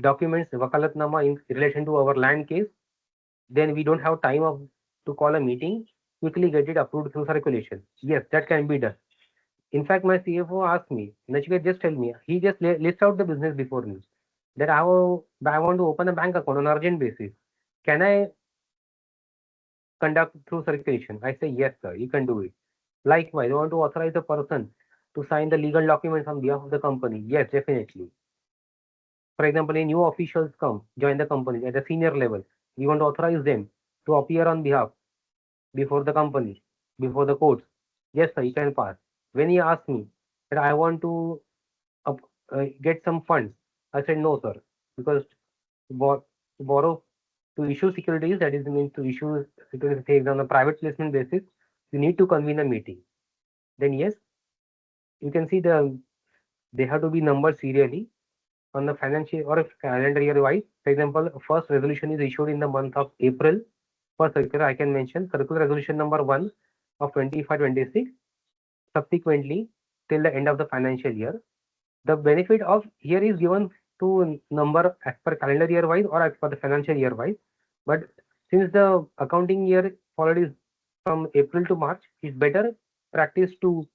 documents, wakalatnama in relation to our land case. Then we don't have time to call a meeting, quickly get it approved through circulation. Yes, that can be done. In fact, my CFO asked me, Nachiket, just tell me, he just lists out the business before me, that I want to open a bank account on an urgent basis. Can I conduct through circulation? I say, yes, sir, you can do it. Likewise, I want to authorize a person to sign the legal documents on behalf of the company. Yes, definitely. For example, a new officials come, join the company at a senior level. We want to authorize them to appear on behalf before the company, before the courts. Yes, sir, you can pass. When he asked me that I want to get some funds, I said, no, sir, because to borrow, to issue securities, that is means to issue securities on a private placement basis, you need to convene a meeting. Then yes, you can see they have to be numbered serially on the financial or calendar year wise. For example, first resolution is issued in the month of April. For circular, I can mention circular resolution number 1 of 25-26. Subsequently, till the end of the financial year, the benefit of here is given to number as per calendar year wise or as per the financial year wise. But since the accounting year followed is from April to March, it's better practice to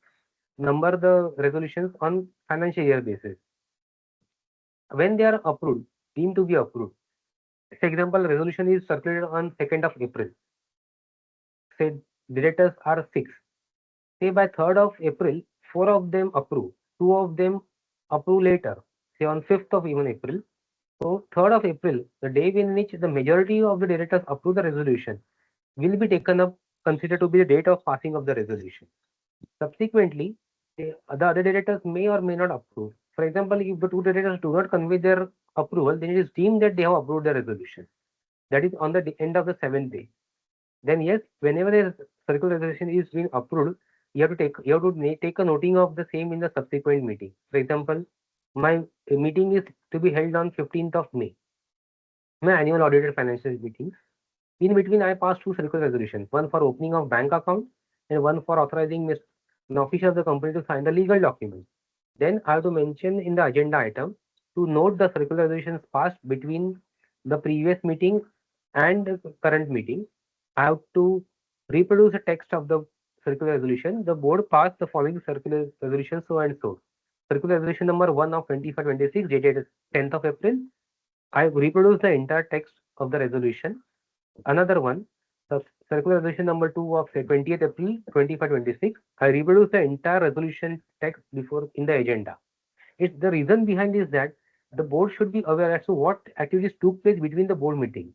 number the resolutions on financial year basis. When they are approved, deemed to be approved. For example, resolution is circulated on 2nd of April. Say directors are 6. Say by 3rd of April, 4 of them approve, 2 of them approve later, say on 5th of even April. So 3rd of April, the day in which the majority of the directors approve the resolution, will be taken up, considered to be the date of passing of the resolution. Subsequently, the other directors may or may not approve. For example, if the 2 directors do not convey their approval, then it is deemed that they have approved the resolution. That is on the end of the 7th day. Then yes, whenever the circular resolution is being approved, you have to take a noting of the same in the subsequent meeting. For example, my meeting is to be held on 15th of May. My annual audited financial meetings. In between, I passed 2 circular resolutions, one for opening of bank account and one for authorizing an official of the company to sign the legal document. Then I have to mention in the agenda item to note the circular resolutions passed between the previous meeting and the current meeting. I have to reproduce the text of the circular resolution. The board passed the following circular resolution so and so. Circular resolution number 1 of 25-26 dated 10th of April. I reproduce the entire text of the resolution. Another one, circular resolution number 2 of 20th April 25-26. I reproduce the entire resolution text before in the agenda. The reason behind is that the board should be aware as to what activities took place between the board meeting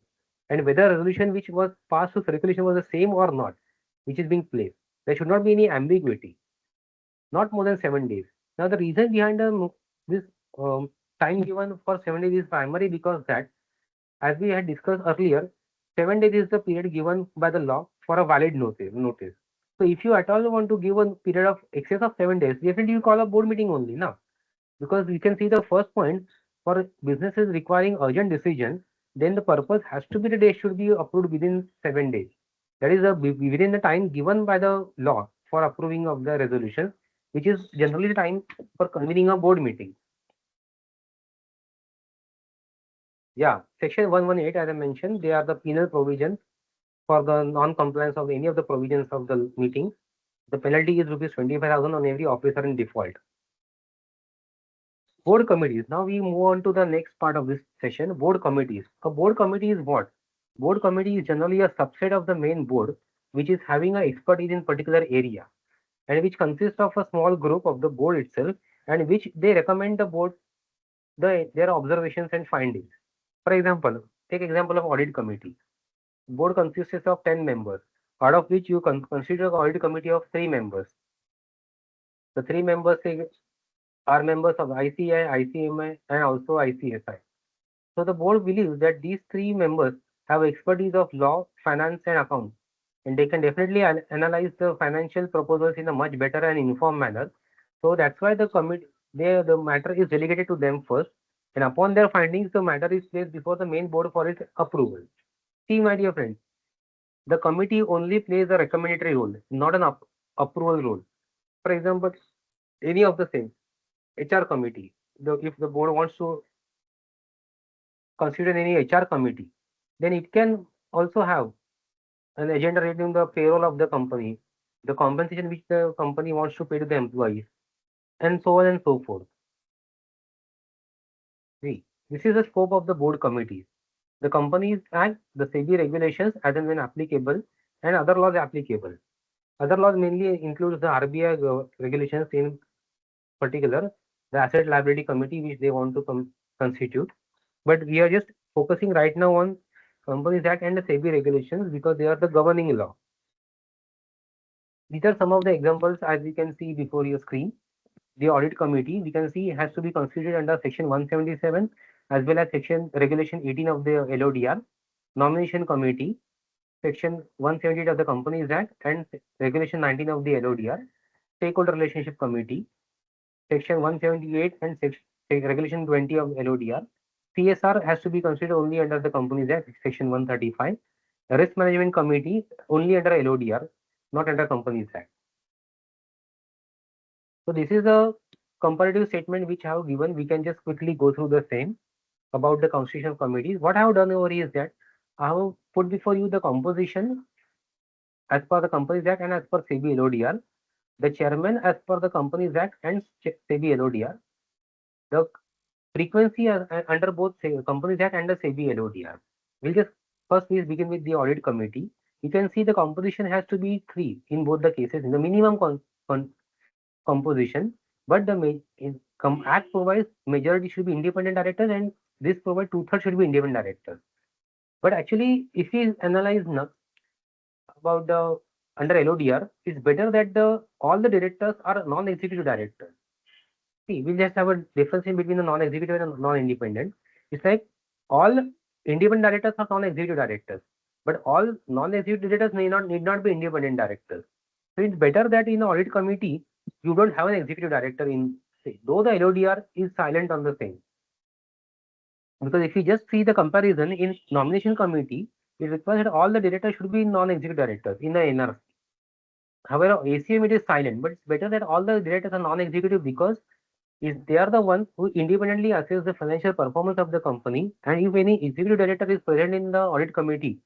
and whether resolution which was passed to circulation was the same or not, which is being placed. There should not be any ambiguity. Not more than 7 days. Now the reason behind this time given for 7 days is primary because that, as we had discussed earlier, 7 days is the period given by the law for a valid notice. So if you at all want to give a period of excess of 7 days, definitely you call a board meeting only now. Because you can see the first point, for businesses requiring urgent decision, then the purpose has to be the day should be approved within 7 days. That is within the time given by the law for approving of the resolution, which is generally the time for convening a board meeting. Yeah, section 118, as I mentioned, they are the penal provisions for the non-compliance of any of the provisions of the meeting. The penalty is rupees 25,000 on every officer in default. Board committees. Now we move on to the next part of this session, board committees. A board committee is what? Board committee is generally a subset of the main board, which is having a expertise in particular area, and which consists of a small group of the board itself, and which they recommend the board their observations and findings. For example, take example of audit committee. Board consists of 10 members, out of which you consider audit committee of 3 members. The 3 members are members of ICI, ICMI, and also ICSI. So the board believes that these 3 members have expertise of law, finance, and accounts, and they can definitely analyze the financial proposals in a much better and informed manner. So that's why the matter is delegated to them first, and upon their findings, the matter is placed before the main board for its approval. See, my dear friends, the committee only plays a recommendatory role, not an approval role. For example, any of the same HR committee, if the board wants to consider any HR committee, then it can also have an agenda relating the payroll of the company, the compensation which the company wants to pay to the employees, and so on and so forth. See, this is the scope of the board committees. The Companies Act, the SEBI regulations as and when applicable, and other laws applicable. Other laws mainly includes the RBI regulations, in particular the Asset Liability Committee which they want to constitute. But we are just focusing right now on Companies Act and the SEBI regulations because they are the governing law. These are some of the examples as you can see before your screen. The audit committee, we can see, has to be constituted under section 177 as well as section regulation 18 of the LODR. Nomination committee, section 178 of the Companies Act and regulation 19 of the LODR. Stakeholder relationship committee, section 178 and regulation 20 of LODR. CSR has to be considered only under the Companies Act, section 135. Risk management committee only under LODR, not under Companies Act. So this is a comparative statement which I have given. We can just quickly go through the same about the constitution committees. What I have done over here is that I have put before you the composition as per the Companies Act and as per SEBI LODR, the chairman as per the Companies Act and SEBI LODR, the frequency under both Companies Act and the SEBI LODR. We'll just first please begin with the audit committee. You can see the composition has to be 3 in both the cases, in the minimum composition, but the Act provides majority should be independent directors and this provides 2/3 should be independent directors. But actually, if we analyze about the under LODR, it's better that all the directors are non-executive directors. See, we'll just have a difference in between the non-executive and non-independent. It's like all independent directors are non-executive directors, but all non-executive directors need not be independent directors. So it's better that in the audit committee you don't have an executive director in, say, though the LODR is silent on the same. Because if you just see the comparison in nomination committee, it requires that all the directors should be non-executive directors in the NRC. However, ACM it is silent, but it's better that all the directors are non-executive because they are the ones who independently assess the financial performance of the company. And if any executive director is present in the audit committee,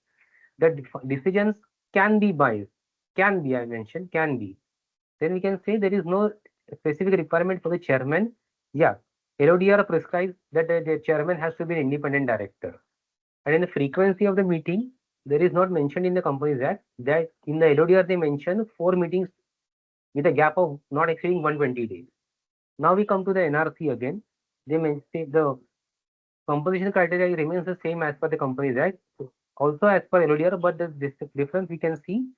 the decisions can be biased. Can be, I mentioned, can be. Then we can say there is no specific requirement for the chairman. Yeah, LODR prescribes that the chairman has to be an independent director. And in the frequency of the meeting, there is not mentioned in the Companies Act that in the LODR they mention 4 meetings with a gap of not exceeding 120 days. Now we come to the NRC again. They say the composition criteria remains the same as per the Companies Act, also as per LODR, but the difference we can see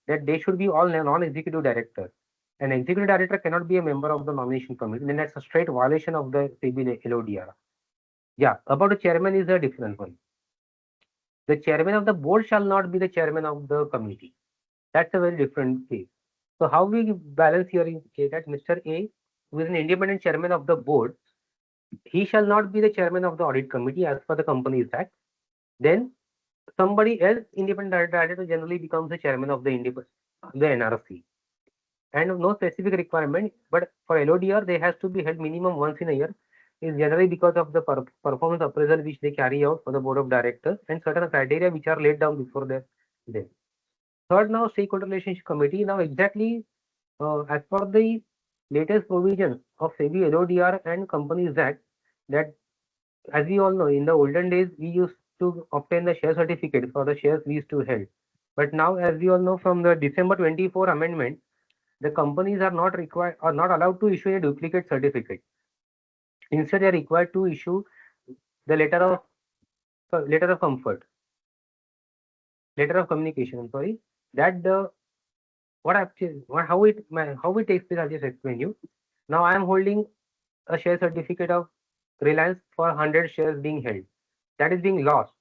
that they should be all non-executive directors. An executive director cannot be a member of the nomination committee. Then that's a straight violation of the SEBI LODR. Yeah, about the chairman is a different one. The chairman of the board shall not be the chairman of the committee. That's a very different case. So how we balance here is that Mr. A, who is an independent chairman of the board, he shall not be the chairman of the audit committee as per the Companies Act. Then somebody else, independent director, generally becomes the chairman of the NRC. And no specific requirement, but for LODR, they has to be held minimum once in a year. Is generally because of the performance appraisal which they carry out for the board of directors and certain criteria which are laid down before them. Third, now stakeholder relationship committee. Now exactly as per the latest provision of SEBI LODR and Companies Act, that as we all know, in the olden days we used to obtain the share certificate for the shares we used to hold. But now, as we all know, from the December 24 amendment, the companies are not required or not allowed to issue a duplicate certificate. Instead, they are required to issue the letter of comfort, letter of communication. I'm sorry, that the how it takes place. I'll just explain you. Now, I am holding a share certificate of Reliance for 100 shares being held. That is being lost.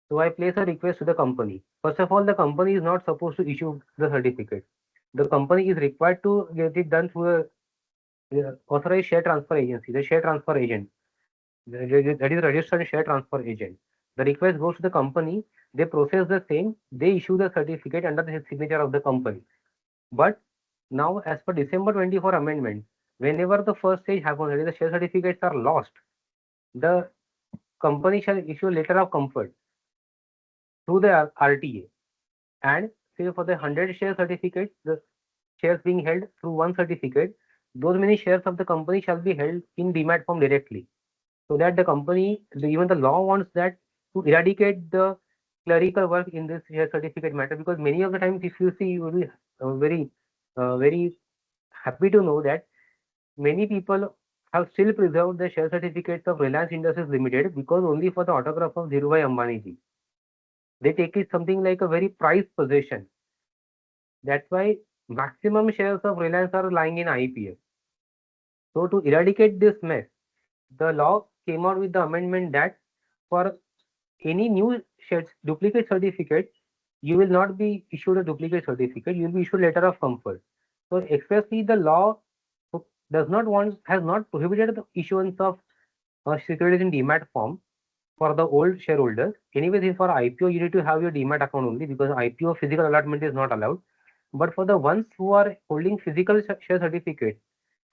So I place a request to the company. First of all, the company is not supposed to issue the certificate. The company is required to get it done through a authorized share transfer agency, the share transfer agent. That is registered share transfer agent. The request goes to the company. They process the same. They issue the certificate under the signature of the company. But now, as per December 24 amendment, whenever the first stage happens, that is the share certificates are lost, the company shall issue a letter of comfort through the RTA. And say for the 100 share certificate, the shares being held through one certificate, those many shares of the company shall be held in demat form directly. So that the company, even the law wants that to eradicate the clerical work in this share certificate matter, because many of the times, if you see, you will be very happy to know that many people have still preserved the share certificates of Reliance Industries Limited because only for the autograph of Dhirubhai Ambani ji. They take it something like a very prized possession. That's why maximum shares of Reliance are lying in IPF. So to eradicate this mess, the law came out with the amendment that for any new shares, duplicate certificate, you will not be issued a duplicate certificate, you will be issued letter of comfort. So expressly the law has not prohibited the issuance of securities in demat form for the old shareholders. Anyways, if for IPO, you need to have your demat account only, because IPO physical allotment is not allowed. But for the ones who are holding physical share certificates,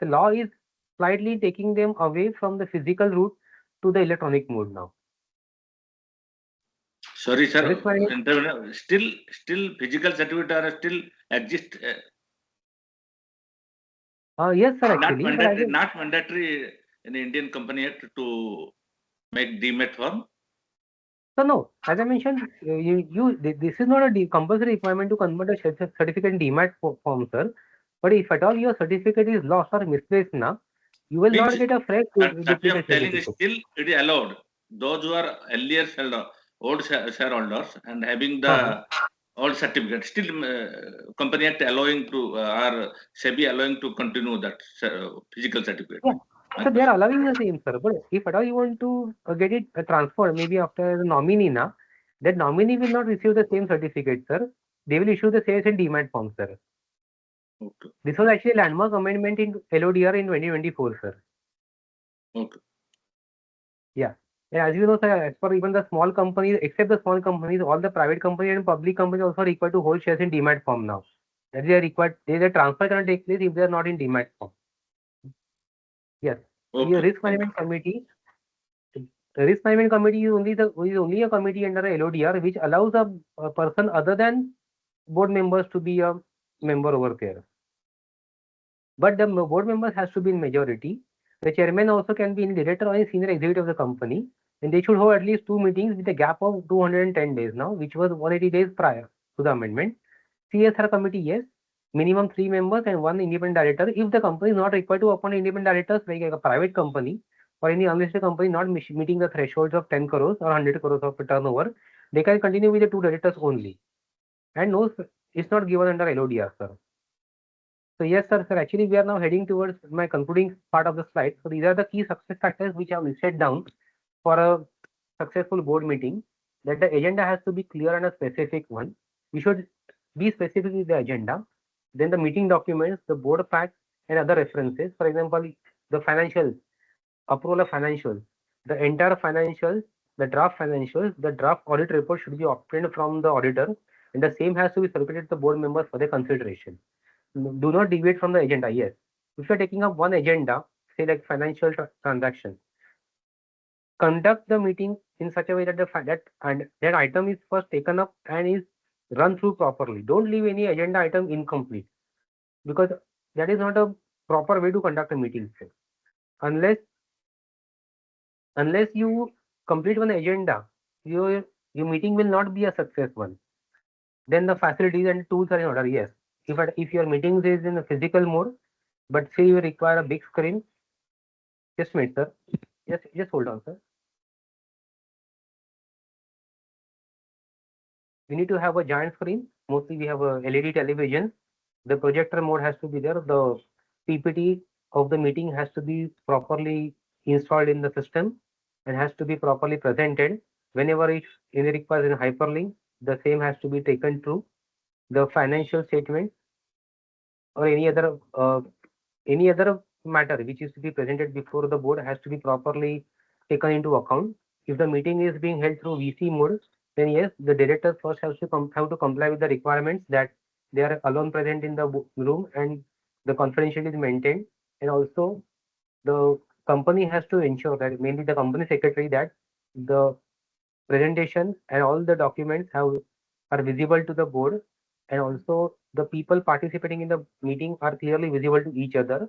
the law is slightly taking them away from the physical route to the electronic mode now. Sorry, sir. Risk management- Still physical certificate are still exist. Yes, sir. Not Actually, mandatory. Not mandatory in the Indian Company Act to make demat form. so no, as I mentioned, this is not a compulsory requirement to convert a share certificate in demat form, sir. But if at all your certificate is lost or misplaced now, you will not Means get a fresh that I am duplicate telling is certificate. still it is allowed. Those who are earlier old shareholders and having the old certificate, still Company Act allowing to or SEBI allowing to continue that physical certificate. Yeah. So they are allowing the same, sir. But if at all you want to get it transferred, maybe after the nominee now, that nominee will not receive the same certificate, sir. They will issue the shares in demat form, sir. Okay. This was actually a landmark amendment in LODR in 2024, sir. Okay. Yeah. And as you know, sir, as for even the small companies, except the small companies, all the private companies and public companies also are required to hold shares in demat form now. That they are required, the transfer cannot take place if they are not in demat form. Yes. Okay. Your risk management committee. The risk management committee is only a committee under a LODR which allows a person other than board members to be a member over there. But the board members has to be in majority. The chairman also can be in director or a senior executive of the company, and they should hold at least 2 meetings with a gap of 210 days now, which was 180 days prior to the amendment. CSR committee, yes, minimum 3 members and 1 independent director. If the company is not required to appoint independent directors like a private company or any unlisted company not meeting the thresholds of 10 crores or 100 crores of turnover, they can continue with the 2 directors only. And no, it's not given under LODR, sir. So yes, sir. Actually, we are now heading towards my concluding part of the slide. So these are the key success factors which I have listed down for a successful board meeting. That the agenda has to be clear and a specific one. We should be specific with the agenda. Then the meeting documents, the board facts, and other references. For example, the financials approval of financials. The entire financials, the draft financials, the draft audit report should be obtained from the auditor, and the same has to be circulated to the board members for their consideration. Do not deviate from the agenda. Yes, if you're taking up one agenda, say like financial transaction, conduct the meeting in such a way that that item is first taken up and is run through properly. Don't leave any agenda item incomplete, because that is not a proper way to conduct a meeting. Unless you complete one agenda, your meeting will not be a success one. Then the facilities and tools are in order. Yes, if your meeting is in a physical mode, but say you require a big screen, just wait, sir. Just hold on, sir. We need to have a giant screen. Mostly we have a LED television. The projector mode has to be there. The PPT of the meeting has to be properly installed in the system and has to be properly presented. Whenever it requires a hyperlink, the same has to be taken through. The financial statement or any other matter which is to be presented before the board has to be properly taken into account. If the meeting is being held through VC mode, then yes, the director first have to comply with the requirements that they are alone present in the room and the confidentiality is maintained. And also the company has to ensure that, mainly the company secretary, that the presentation and all the documents are visible to the board, and also the people participating in the meeting are clearly visible to each other,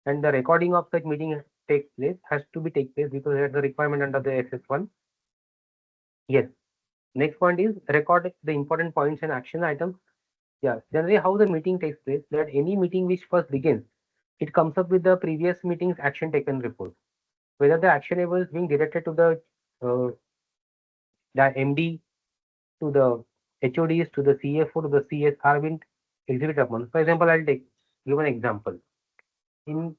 and the recording of such meeting has to take place because that's the requirement under the SS1. Yes. Next point is record the important points and action items. Yeah, generally how the meeting takes place, that any meeting which first begins, it comes up with the previous meeting's action taken report. Whether the actionable is being directed to the MD, to the HODs, to the CFO, to the CS are being executed upon. For example, I'll give an example. In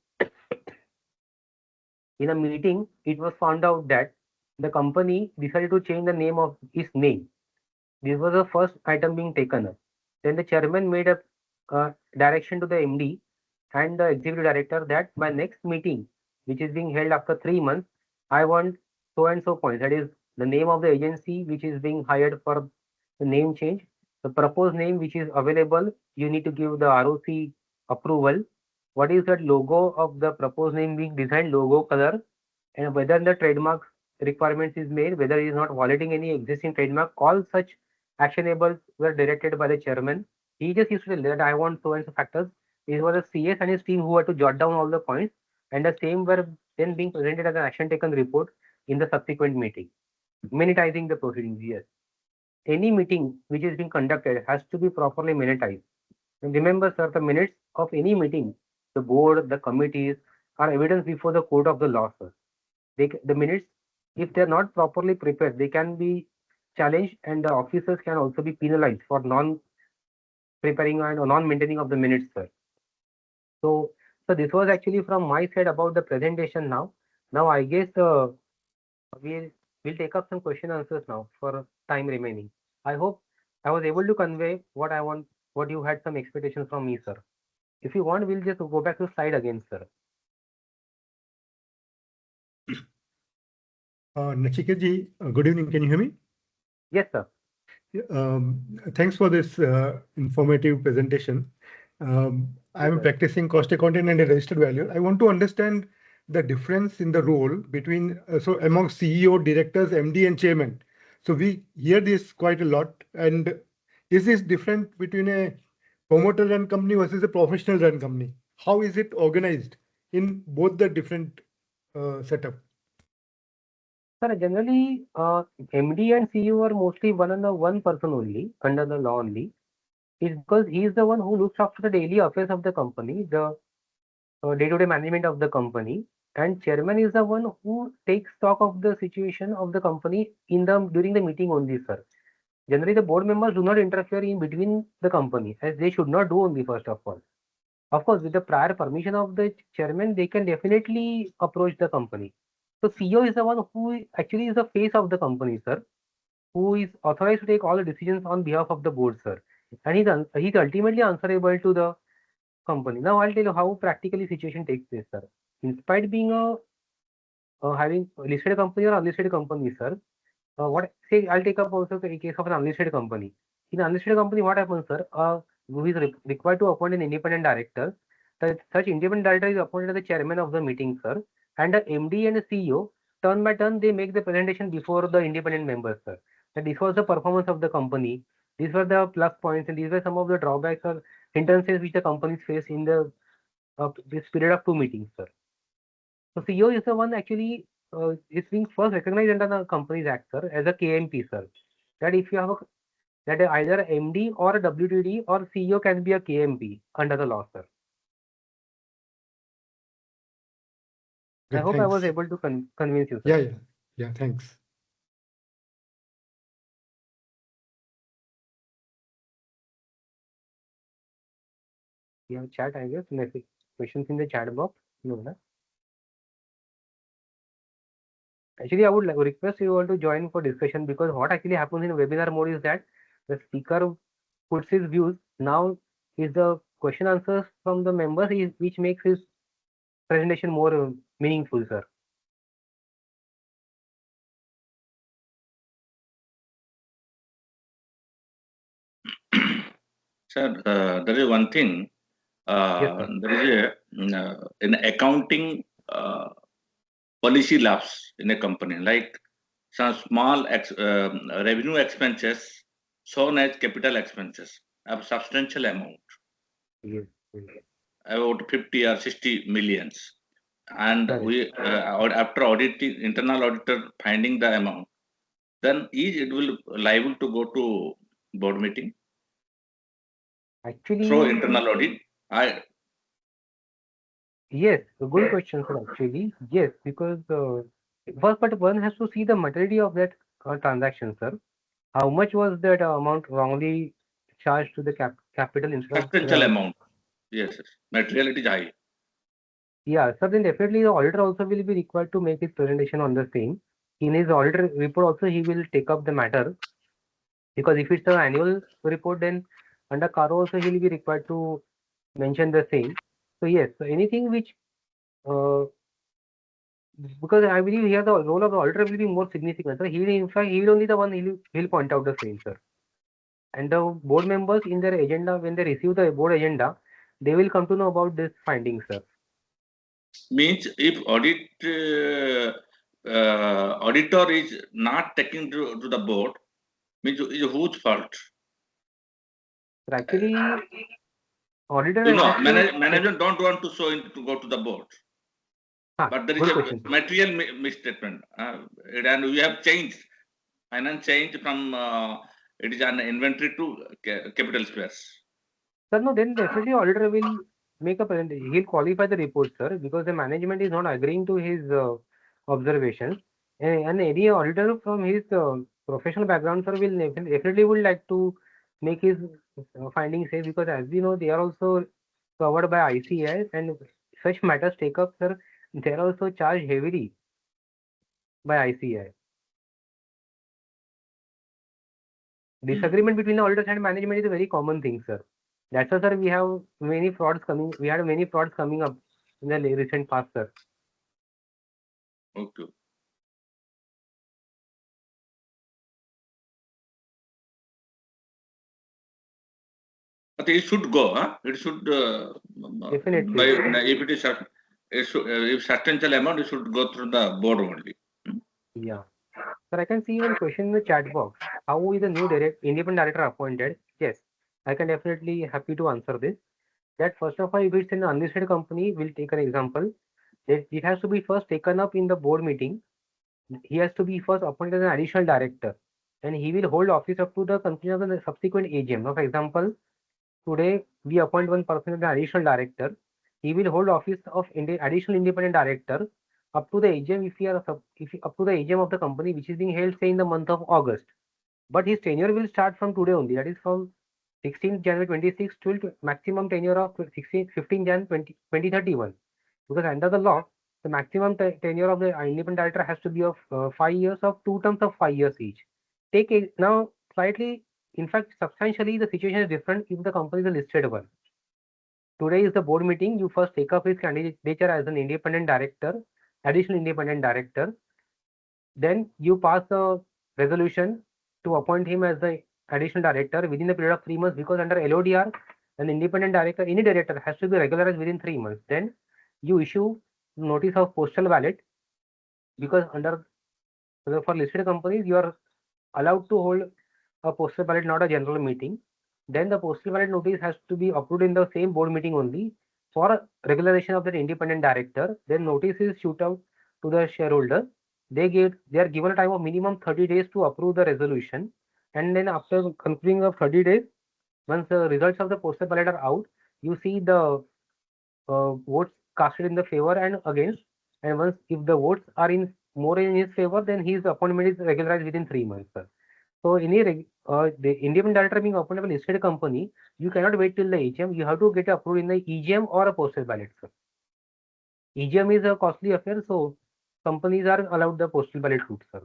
a meeting, it was found out that the company decided to change the name of its name. This was the first item being taken up. Then the chairman made a direction to the MD and the executive director that by next meeting, which is being held after 3 months, I want so and so points. That is the name of the agency which is being hired for the name change, the proposed name which is available. You need to give the ROC approval. What is that logo of the proposed name being designed, logo color, and whether the trademark requirements is made, whether it is not violating any existing trademark. All such actionables were directed by the chairman. He just used to tell that I want so and so factors. It was a CS and his team who had to jot down all the points, and the same were then being presented as an action taken report in the subsequent meeting. Minutizing the proceedings. Yes. Any meeting which is being conducted has to be properly minutized. And remember, sir, the minutes of any meeting, the board, the committees, are evidence before the court of the law, sir. The minutes, if they're not properly prepared, they can be challenged, and the officers can also be penalized for non-preparing and non-maintaining of the minutes, sir. So this was actually from my side about the presentation now. Now I guess we'll take up some question answers now for time remaining. I hope I was able to convey what I want, what you had some expectations from me, sir. If you want, we'll just go back to slide again, sir. Nachiket ji, good evening. Can you hear me? Yes, sir. Thanks for this informative presentation. I'm a practicing cost accountant and a registered valuer. I want to understand the difference in the role between among CEO, directors, MD, and chairman. So we hear this quite a lot. And is this different between a promoter run company versus a professional run company? How is it organized in both the different setup? Sir, generally, MD and CEO are mostly one person only under the law only. It's because he is the one who looks after the daily affairs of the company, the day-to-day management of the company, and chairman is the one who takes stock of the situation of the company during the meeting only, sir. Generally, the board members do not interfere in between the company, as they should not do only, first of all. Of course, with the prior permission of the chairman, they can definitely approach the company. So CEO is the one who actually is the face of the company, sir, who is authorized to take all the decisions on behalf of the board, sir. And he's ultimately answerable to the company. Now I'll tell you how practically situation takes place, sir. In spite being a having listed company or unlisted company, sir. What say I'll take up also a case of an unlisted company. In unlisted company, what happens, sir? Who is required to appoint an independent director. Such independent director is appointed as the chairman of the meeting, sir. And the MD and the CEO, turn by turn, they make the presentation before the independent members, sir. That this was the performance of the company. These were the plus points, and these were some of the drawbacks or hindrances which the companies face in the this period of 2 meetings, sir. So CEO is the one actually is being first recognized under the Companies Act, sir, as a KMP, sir. That if you have a, that either MD or a WTD or CEO can be a KMP under the law, sir. I Good, hope I was thanks. able to convince you, sir. Yeah, yeah, yeah. Thanks. We have chat, I guess. Questions in the chat box. No, no. Actually, I would request you all to join for discussion, because what actually happens in webinar mode is that the speaker puts his views. Now is the question answers from the members which makes his presentation more meaningful, sir. Sir, there is one thing. Yes, There is in accounting policy lapse in a company, like some small revenue expenses shown as capital expenses of substantial amount, yes. about 50 or 60 millions. And Correct. we, after auditing, internal auditor finding the amount, then it will liable to go to board meeting Actually, through internal audit. yes, a good question, sir. Actually, yes, because first, but one has to see the materiality of that transaction, sir. How much was that amount wrongly charged to the capital instead of Substantial amount. Yes, materiality is high. Yeah, sir, then definitely the auditor also will be required to make his presentation on the same. In his auditor report also, he will take up the matter, because if it's an annual report, then under CARO also he will be required to mention the same. So yes, so anything which because I believe here the role of the auditor will be more significant. So he will, in fact, he will only the one he'll point out the same, sir. And the board members in their agenda, when they receive the board agenda, they will come to know about this findings, sir. Means if auditor is not taken to the board, means it's a huge fault. But actually, auditor You know, has to management don't want to show it to go to the board. But there is a question, material misstatement, and we have changed finance change from it is an inventory to capital spares. Sir, no, then definitely auditor will make a presentation. He'll qualify the report, sir, because the management is not agreeing to his observations. And any auditor from his professional background, sir, will definitely would like to make his findings safe, because as we know, they are also covered by ICAI, and such matters take up, sir, they are also charged heavily by ICAI. Disagreement between the auditors and management is a very common thing, sir. That's why, sir, we have many frauds coming. We had many frauds coming up in the recent past, sir. Okay. But it should go, huh? It should Definitely. if it is if substantial amount, it should go through the board only. Yeah. Sir, I can see one question in the chat box. How is the new independent director appointed? Yes, I can definitely happy to answer this. That first of all, if it's an unlisted company, we'll take an example. It has to be first taken up in the board meeting. He has to be first appointed as an additional director, and he will hold office up to the conclusion of the subsequent AGM. Now, for example, today we appoint one person as an additional director. He will hold office of additional independent director up to the AGM up to the AGM of the company, which is being held, say, in the month of August. But his tenure will start from today only. That is from 16th January 26 till maximum tenure of 15 Jan 2031. Because under the law, the maximum tenure of the independent director has to be of 5 years of 2 terms of 5 years each. Now slightly, in fact, substantially, the situation is different if the company is a listed one. Today is the board meeting. You first take up his candidature as an independent director additional independent director. Then you pass a resolution to appoint him as the additional director within the period of 3 months, because under LODR, an independent director, any director has to be regularized within 3 months. Then you issue notice of postal ballot, because for listed companies, you are allowed to hold a postal ballot, not a general meeting. Then the postal ballot notice has to be approved in the same board meeting only for regularization of that independent director. Then notice is shoot out to the shareholder. They are given a time of minimum 30 days to approve the resolution. And then after concluding of 30 days, once the results of the postal ballot are out, you see the votes casted in the favor and against. And once if the votes are more in his favor, then his appointment is regularized within 3 months, sir. So the independent director being appointed by a listed company, you cannot wait till the AGM. You have to get approved in the EGM or a postal ballot, sir. EGM is a costly affair, so companies are allowed the postal ballot route, sir.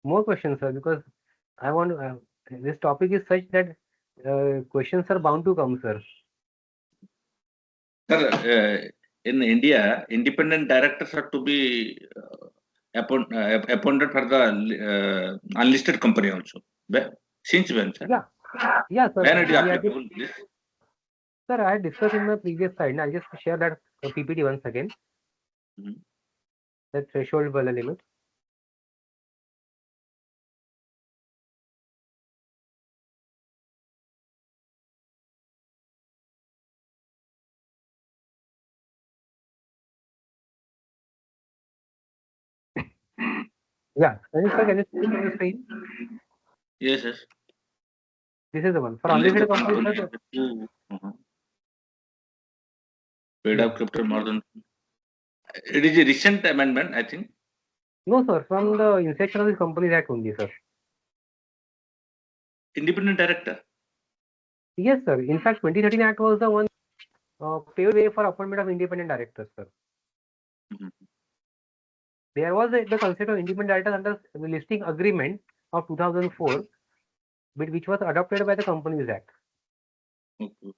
More questions, sir, because I want this topic is such that questions are bound to come, sir. Sir, in India, independent directors are to be appointed for the unlisted company also. Since when, sir? Yeah, sir. When it is applicable, please? Sir, I had discussed in my previous slide. I'll just share that PPT once again. The threshold value limit. Yeah, can you see the screen? Yes, yes. This is the one. For Unless unlisted the companies, company paid up capital more than. It is a recent amendment, I think. no, sir. From the inception of this Companies Act only, sir. Independent director. Yes, sir. In fact, 2013 Act was the one paved way for appointment of independent directors, sir. There was the concept of independent directors under the listing agreement of 2004, which was adopted by the Companies Act. Okay.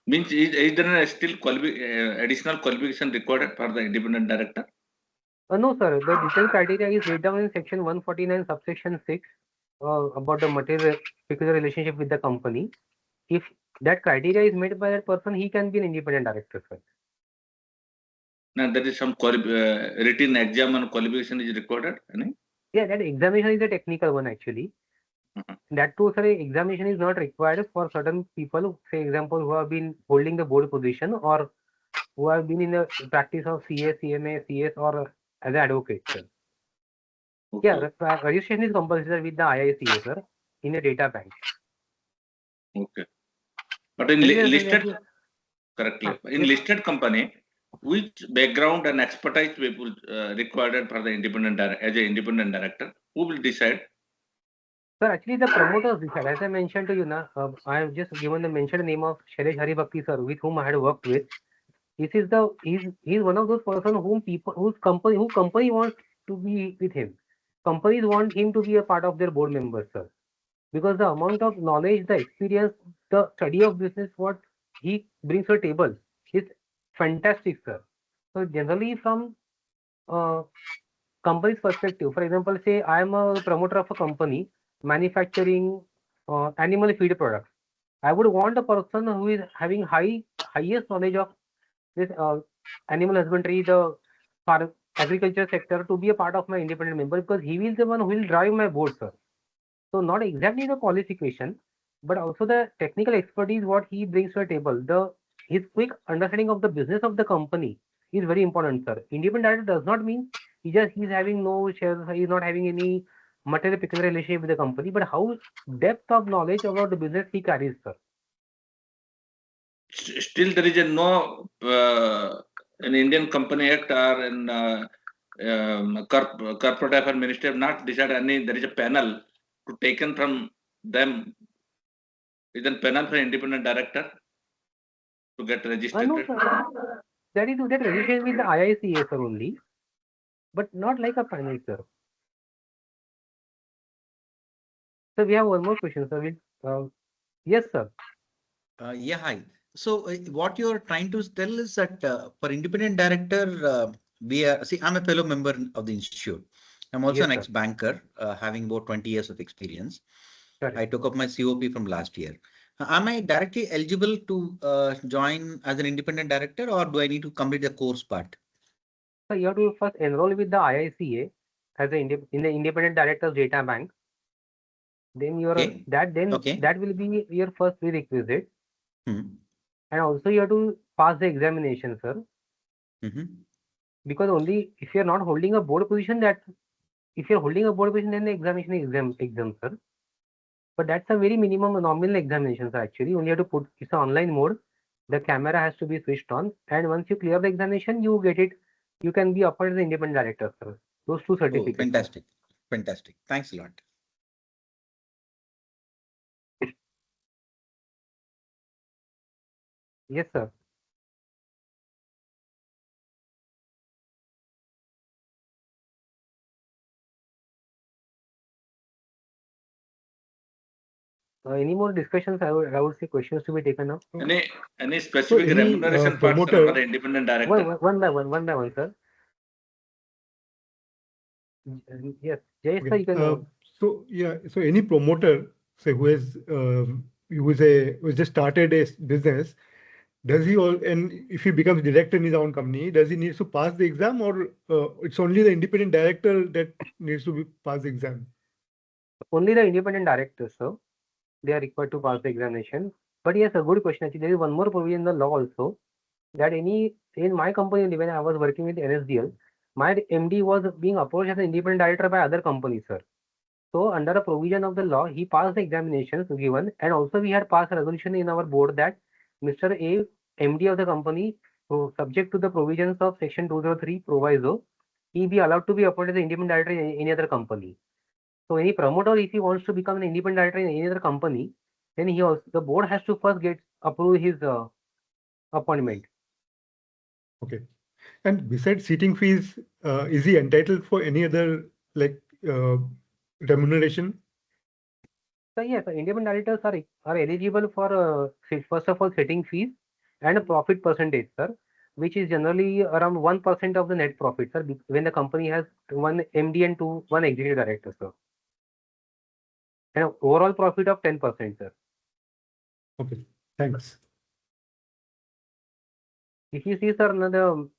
Means is there still additional qualification required for the independent director? No, sir. The detailed criteria is laid down in section 149, subsection 6, about the material peculiar relationship with the company. If that criteria is met by that person, he can be an independent director, sir. Now there is some written exam and qualification is required. Yeah, that examination is a technical one actually. That too, sir, examination is not required for certain people, say example, who have been holding the board position or who have been in the practice of CA, CMA, CS or as an advocate, sir. Okay. Yeah, registration is compulsory with the IICA, sir, in a data bank. Okay. But in listed, correctly, in listed company, which background and expertise people required for the independent as an independent director? Who will decide? Sir, actually the promoters decide. As I mentioned to you now, I have just given the mentioned name of Shailesh Haribhakti, sir, with whom I had worked with. He's one of those person who company wants to be with him. Companies want him to be a part of their board members, sir. Because the amount of knowledge, the experience, the study of business, what he brings to the table is fantastic, sir. So generally from company's perspective, for example, say I am a promoter of a company manufacturing animal feed products. I would want a person who is having highest knowledge of this animal husbandry, the agriculture sector, to be a part of my independent member, because he is the one who will drive my board, sir. So not exactly the qualification, but also the technical expertise what he brings to the table. His quick understanding of the business of the company is very important, sir. Independent director does not mean he's having no shares, he's not having any material peculiar relationship with the company, but how depth of knowledge about the business he carries, sir. Still, there is no an Indian Company Act or in Corporate Affairs Ministry have not decided any. There is a panel to taken from them. Is there a panel for independent director to get registered? No, sir. That is to get registered with the IICA, sir, only, but not like a panel, sir. So we have one more question, sir. Yes, sir. Yeah, hi. So what you're trying to tell is that for independent director, I'm a fellow member of the institute. I'm also Yes, an sir. ex-banker, having about 20 years of experience. Correct. I took up my COP from last year. Am I directly eligible to join as an independent director, or do I need to complete the course part? So you have to first enroll with the IICA as in the Independent Directors Data Bank. Then Okay. Okay. that will be your first prerequisite. Hmm. And also you have to pass the examination, sir. Mhm. Because only if you're not holding a board position, if you're holding a board position, then the examination is exam, sir. But that's a very minimum nominal examination, sir. Actually, only have to put it's an online mode. The camera has to be switched on, and once you clear the examination, you get it. You can be appointed as an independent director, sir. Those two Oh, certificates. fantastic. Fantastic. Thanks a lot. Yes, sir. Any more discussions? I would say questions to be taken up. Any specific any, remuneration part, sir, promoter- for the independent director? One by one, sir. Yes, Jay, sir, Okay. you can. So any promoter, say who has just started a business, does he all, and if he becomes director in his own company, does he need to pass the exam, or it's only the independent director that needs to pass the exam? Only the independent directors, sir. They are required to pass the examination. But yes, a good question. Actually, there is one more provision in the law also that in my company when I was working with NSDL, my MD was being approached as an independent director by other companies, sir. So under a provision of the law, he passed the examinations given, and also we had passed a resolution in our board that Mr. A, MD of the company, subject to the provisions of Section 203 proviso, he be allowed to be appointed as an independent director in any other company. So any promoter, if he wants to become an independent director in any other company, then the board has to first approve his appointment. Okay. And besides seating fees, is he entitled for any other remuneration? So yes, independent directors are eligible for first of all setting fees and a profit percentage, sir, which is generally around 1% of the net profit, sir, when the company has one MD and one executive director, sir, and an overall profit of 10%, sir. Okay, thanks. If you see, sir,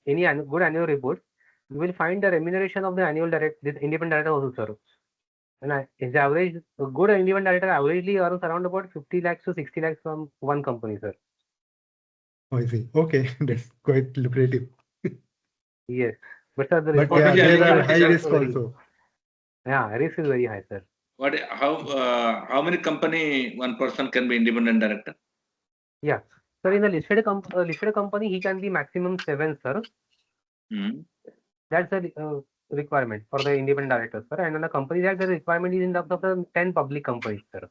any good annual reports, you will find the remuneration of the this independent director also, sir. And his average, a good independent director averagely earns around about 50 lakhs to 60 lakhs from one company, sir. Oh, I see. Okay, that's quite lucrative. Yes. But sir, the But yeah, Officially, there are what high is that? risk also. Yeah, risk is very high, sir. How many company one person can be independent director? Yeah. Sir, in a listed company, he can be maximum 7, sir. Hmm. That's the requirement for the independent director, sir. And in the company that the requirement is in terms of the 10 public companies, sir.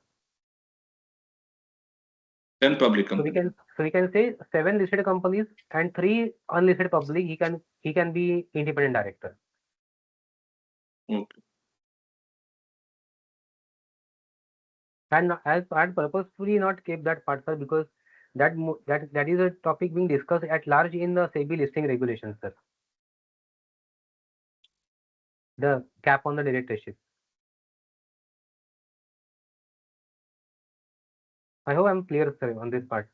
10 public So company. we can say 7 listed companies and 3 unlisted public. He can be independent director. Okay. And I had purposefully not kept that part, sir, because that is a topic being discussed at large in the SEBI listing regulations, sir. The cap on the directorship. I hope I'm clear, sir, on this part.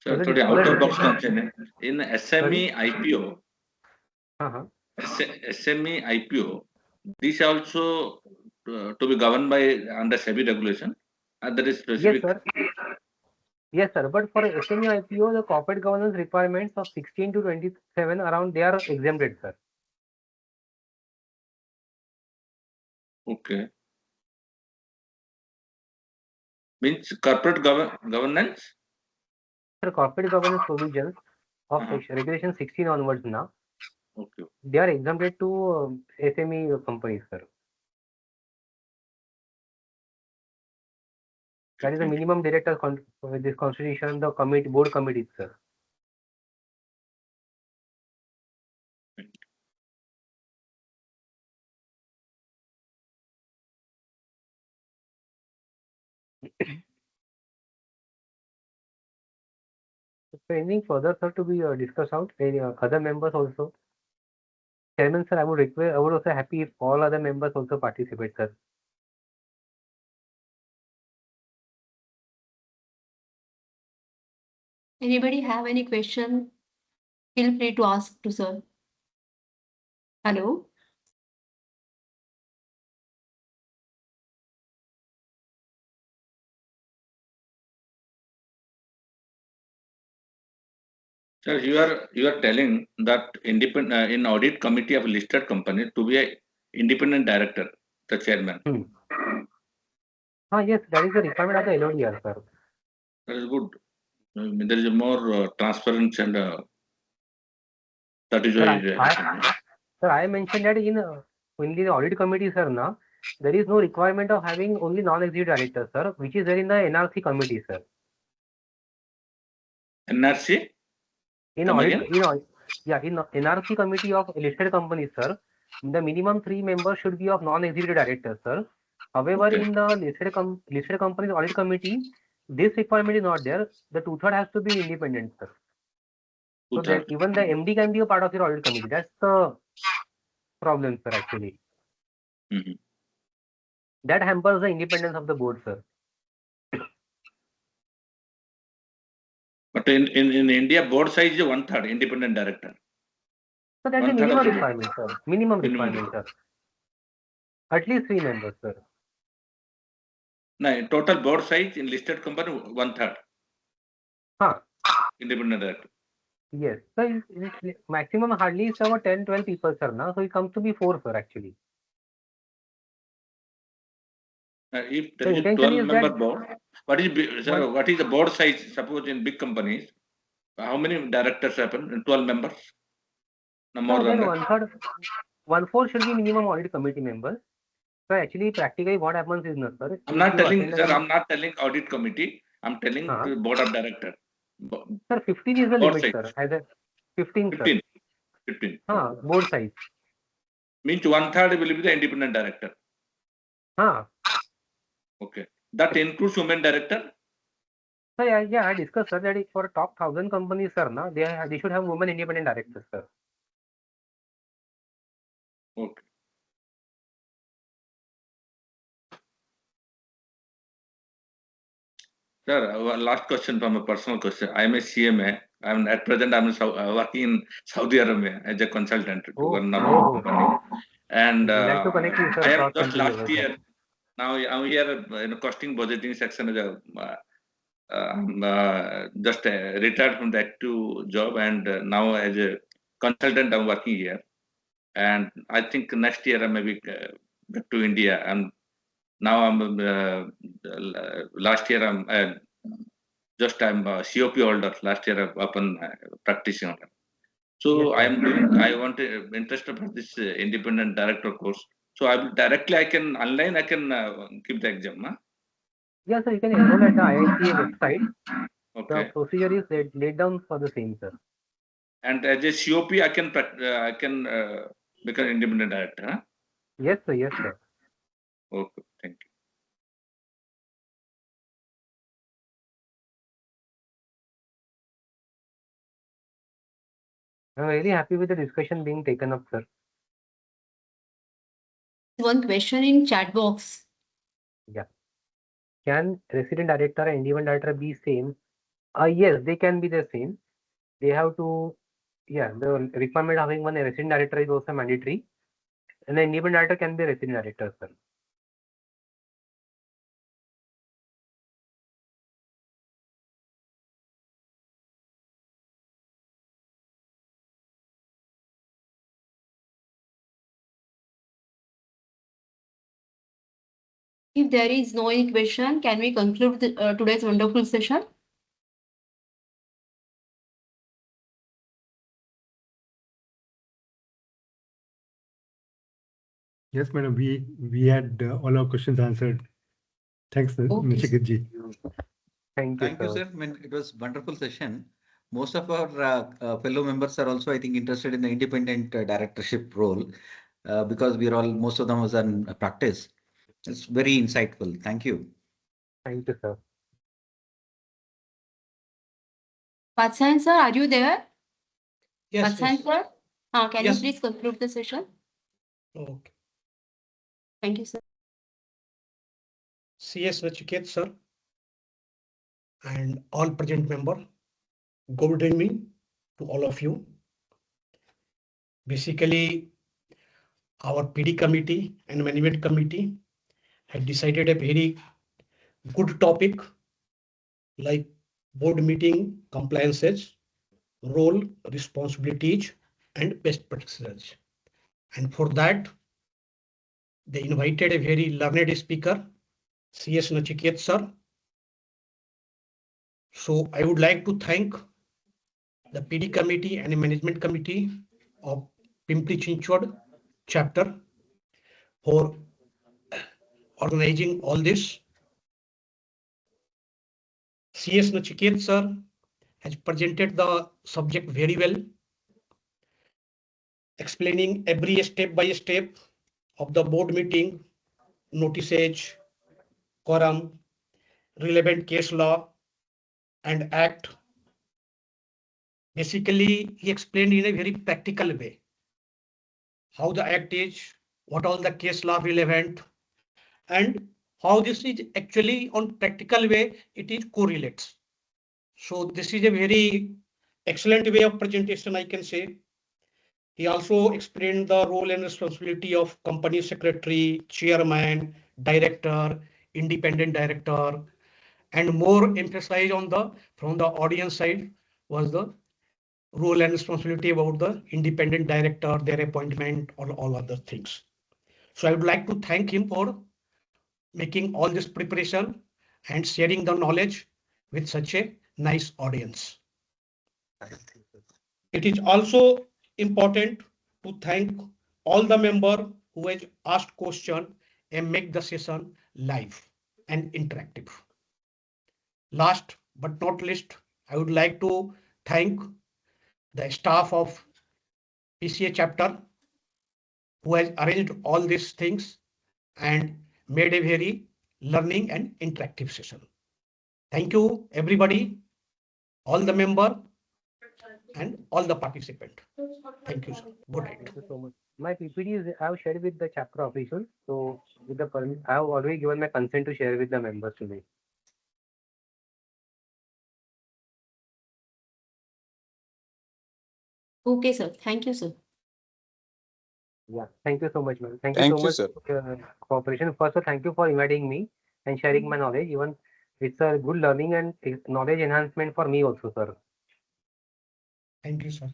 So, So थोड़ी out of box question है. In SME IPO, uh-huh. SME IPO, these also to be governed by under SEBI regulation. There is specific. Yes, sir. Yes, sir. But for SME IPO, the corporate governance requirements of 16 to 27 around, they are exempted, sir. Okay. Means corporate governance. Sir, corporate governance provisions of regulation 16 onwards now, Okay. they are exempted to SME companies, sir. That is the minimum director with this constitution, the board committees, sir. So anything further, sir, to be discussed out? Any other members also? Chairman, sir, I would request. I would also happy if all other members also participate, sir. Anybody have any question? Feel free to ask to sir. Hello? Sir, you are telling that independent in audit committee of listed company to be a independent director, the chairman. Yes, that is the requirement of the LODR, sir. That is good. There is a more transparency and that is why. Sir, I mentioned that in the audit committee, sir, now there is no requirement of having only non-executive director, sir, which is there in the NRC committee, sir. NRC? In Come audit, again? in NRC committee of listed companies, sir, the minimum 3 members should be of non-executive directors, sir. However, Okay. in the listed companies audit committee, this requirement is not there. The 2/3 has to be independent, sir. So that even the MD can be a part of your audit committee. That's the problem, sir, actually. That hampers the independence of the board, sir. But in India, board size is 1/3 independent director. So that's a minimum requirement, sir. Minimum requirement, sir. At least 3 members, sir. No, total board size in listed company 1/3. Independent director. Yes. So it's maximum hardly is about 10-12 people, sir. Now, so it comes to be 4, sir, actually. If there is a 12-member board, what is the board size? Suppose in big companies, how many directors happen? 12 members? No more than that. 1/4 should be minimum audit committee members. So actually, practically, what happens is not, sir. I'm not telling, sir. I'm not telling audit committee. I'm telling to board of director. Sir, 15 is the limit, sir. Either 15, 15. sir. 15. Board size. Means 1/3 will be the independent director. Okay. That includes women director? So yeah, I discussed, sir, that for top 1,000 companies, sir, now they should have women independent directors, sir. Okay. Sir, last question from a personal question. I am a CMA. At present I'm working in Saudi Arabia as a consultant to one of the company. And Like to connect you, sir, I have just last year. Now I'm here in the costing budgeting section as a just retired from the active job, and now as a consultant I'm working here. And I think next year I may be back to India. And now I'm last year I'm a COP holder. Last year I'm open practitioner. So I want to interested for this independent director course. So I will I can give the exam. Huh? Yes, sir, you can enroll at the IITA website. Okay. The procedure is laid down for the same, sir. And as a COP, I can become independent director. Huh? Yes, sir. Yes, sir. Okay. Thank you. I'm really happy with the discussion being taken up, sir. One question in chat box. Yeah. Can resident director and independent director be same? Yes, they can be the same. They have to, the requirement of having one resident director is also mandatory. And the independent director can be a resident director, sir. If there is no any question, can we conclude today's wonderful session? Yes, madam. We had all our questions answered. Thanks, Nachiket ji. Thank you, sir. I mean, it was wonderful session. Most of our fellow members are also, I think, interested in the independent directorship role because we are all, most of them was on practice. It's very insightful. Thank you. Thank you, sir. Vatsan sir, are you there? Yes, Vatsan yes. sir, can you Yes. please conclude the session? Okay. Thank you, sir. CS Nachiket, sir, and all present member, good evening to all of you. Basically, our PD committee and management committee had decided a very good topic like board meeting compliances, role, responsibilities, and best practices. And for that, they invited a very learned speaker, CS Nachiket, sir. So I would like to thank the PD committee and management committee of Pimpri Chinchwad chapter for organizing all this. CS Nachiket sir has presented the subject very well, explaining every step by step of the board meeting, notices, quorum, relevant case law, and act. Basically, he explained in a very practical way how the act is, what all the case law relevant, and how this is actually on practical way it is correlates. So this is a very excellent way of presentation, I can say. He also explained the role and responsibility of company secretary, chairman, director, independent director, and more emphasize on the from the audience side was the role and responsibility about the independent director, their appointment, all other things. So I would like to thank him for making all this preparation and sharing the knowledge with such a nice audience. It is also important to thank all the members who has asked question and make the session live and interactive. Last but not least, I would like to thank the staff of PCA chapter who has arranged all these things and made a very learning and interactive session. Thank you, everybody, all the member and all the participant. Thank you, sir. Good night. Thank you so much. My PPT is I have shared with the chapter officials. So with the I have already given my consent to share with the members today. Okay, sir. Thank you, sir. Yeah. Thank you so much, man. Thank Thank you you, so sir. much for your cooperation. First, thank you for inviting me and sharing my knowledge. Even it's a good learning and knowledge enhancement for me also, sir. Thank you, sir.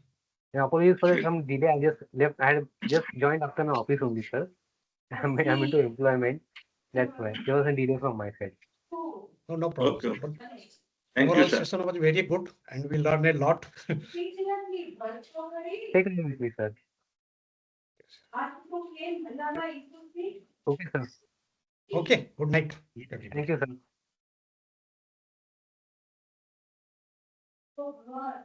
And apologies for some delay. I just left. I had just joined after my office only, sir. I'm into employment. That's why there was a delay from my side. No problem. Okay. Sir. But Thank you, overall sir. session was very good and we learned a lot. Take it with me, sir. Okay, sir. Okay, good night. Thank you, sir.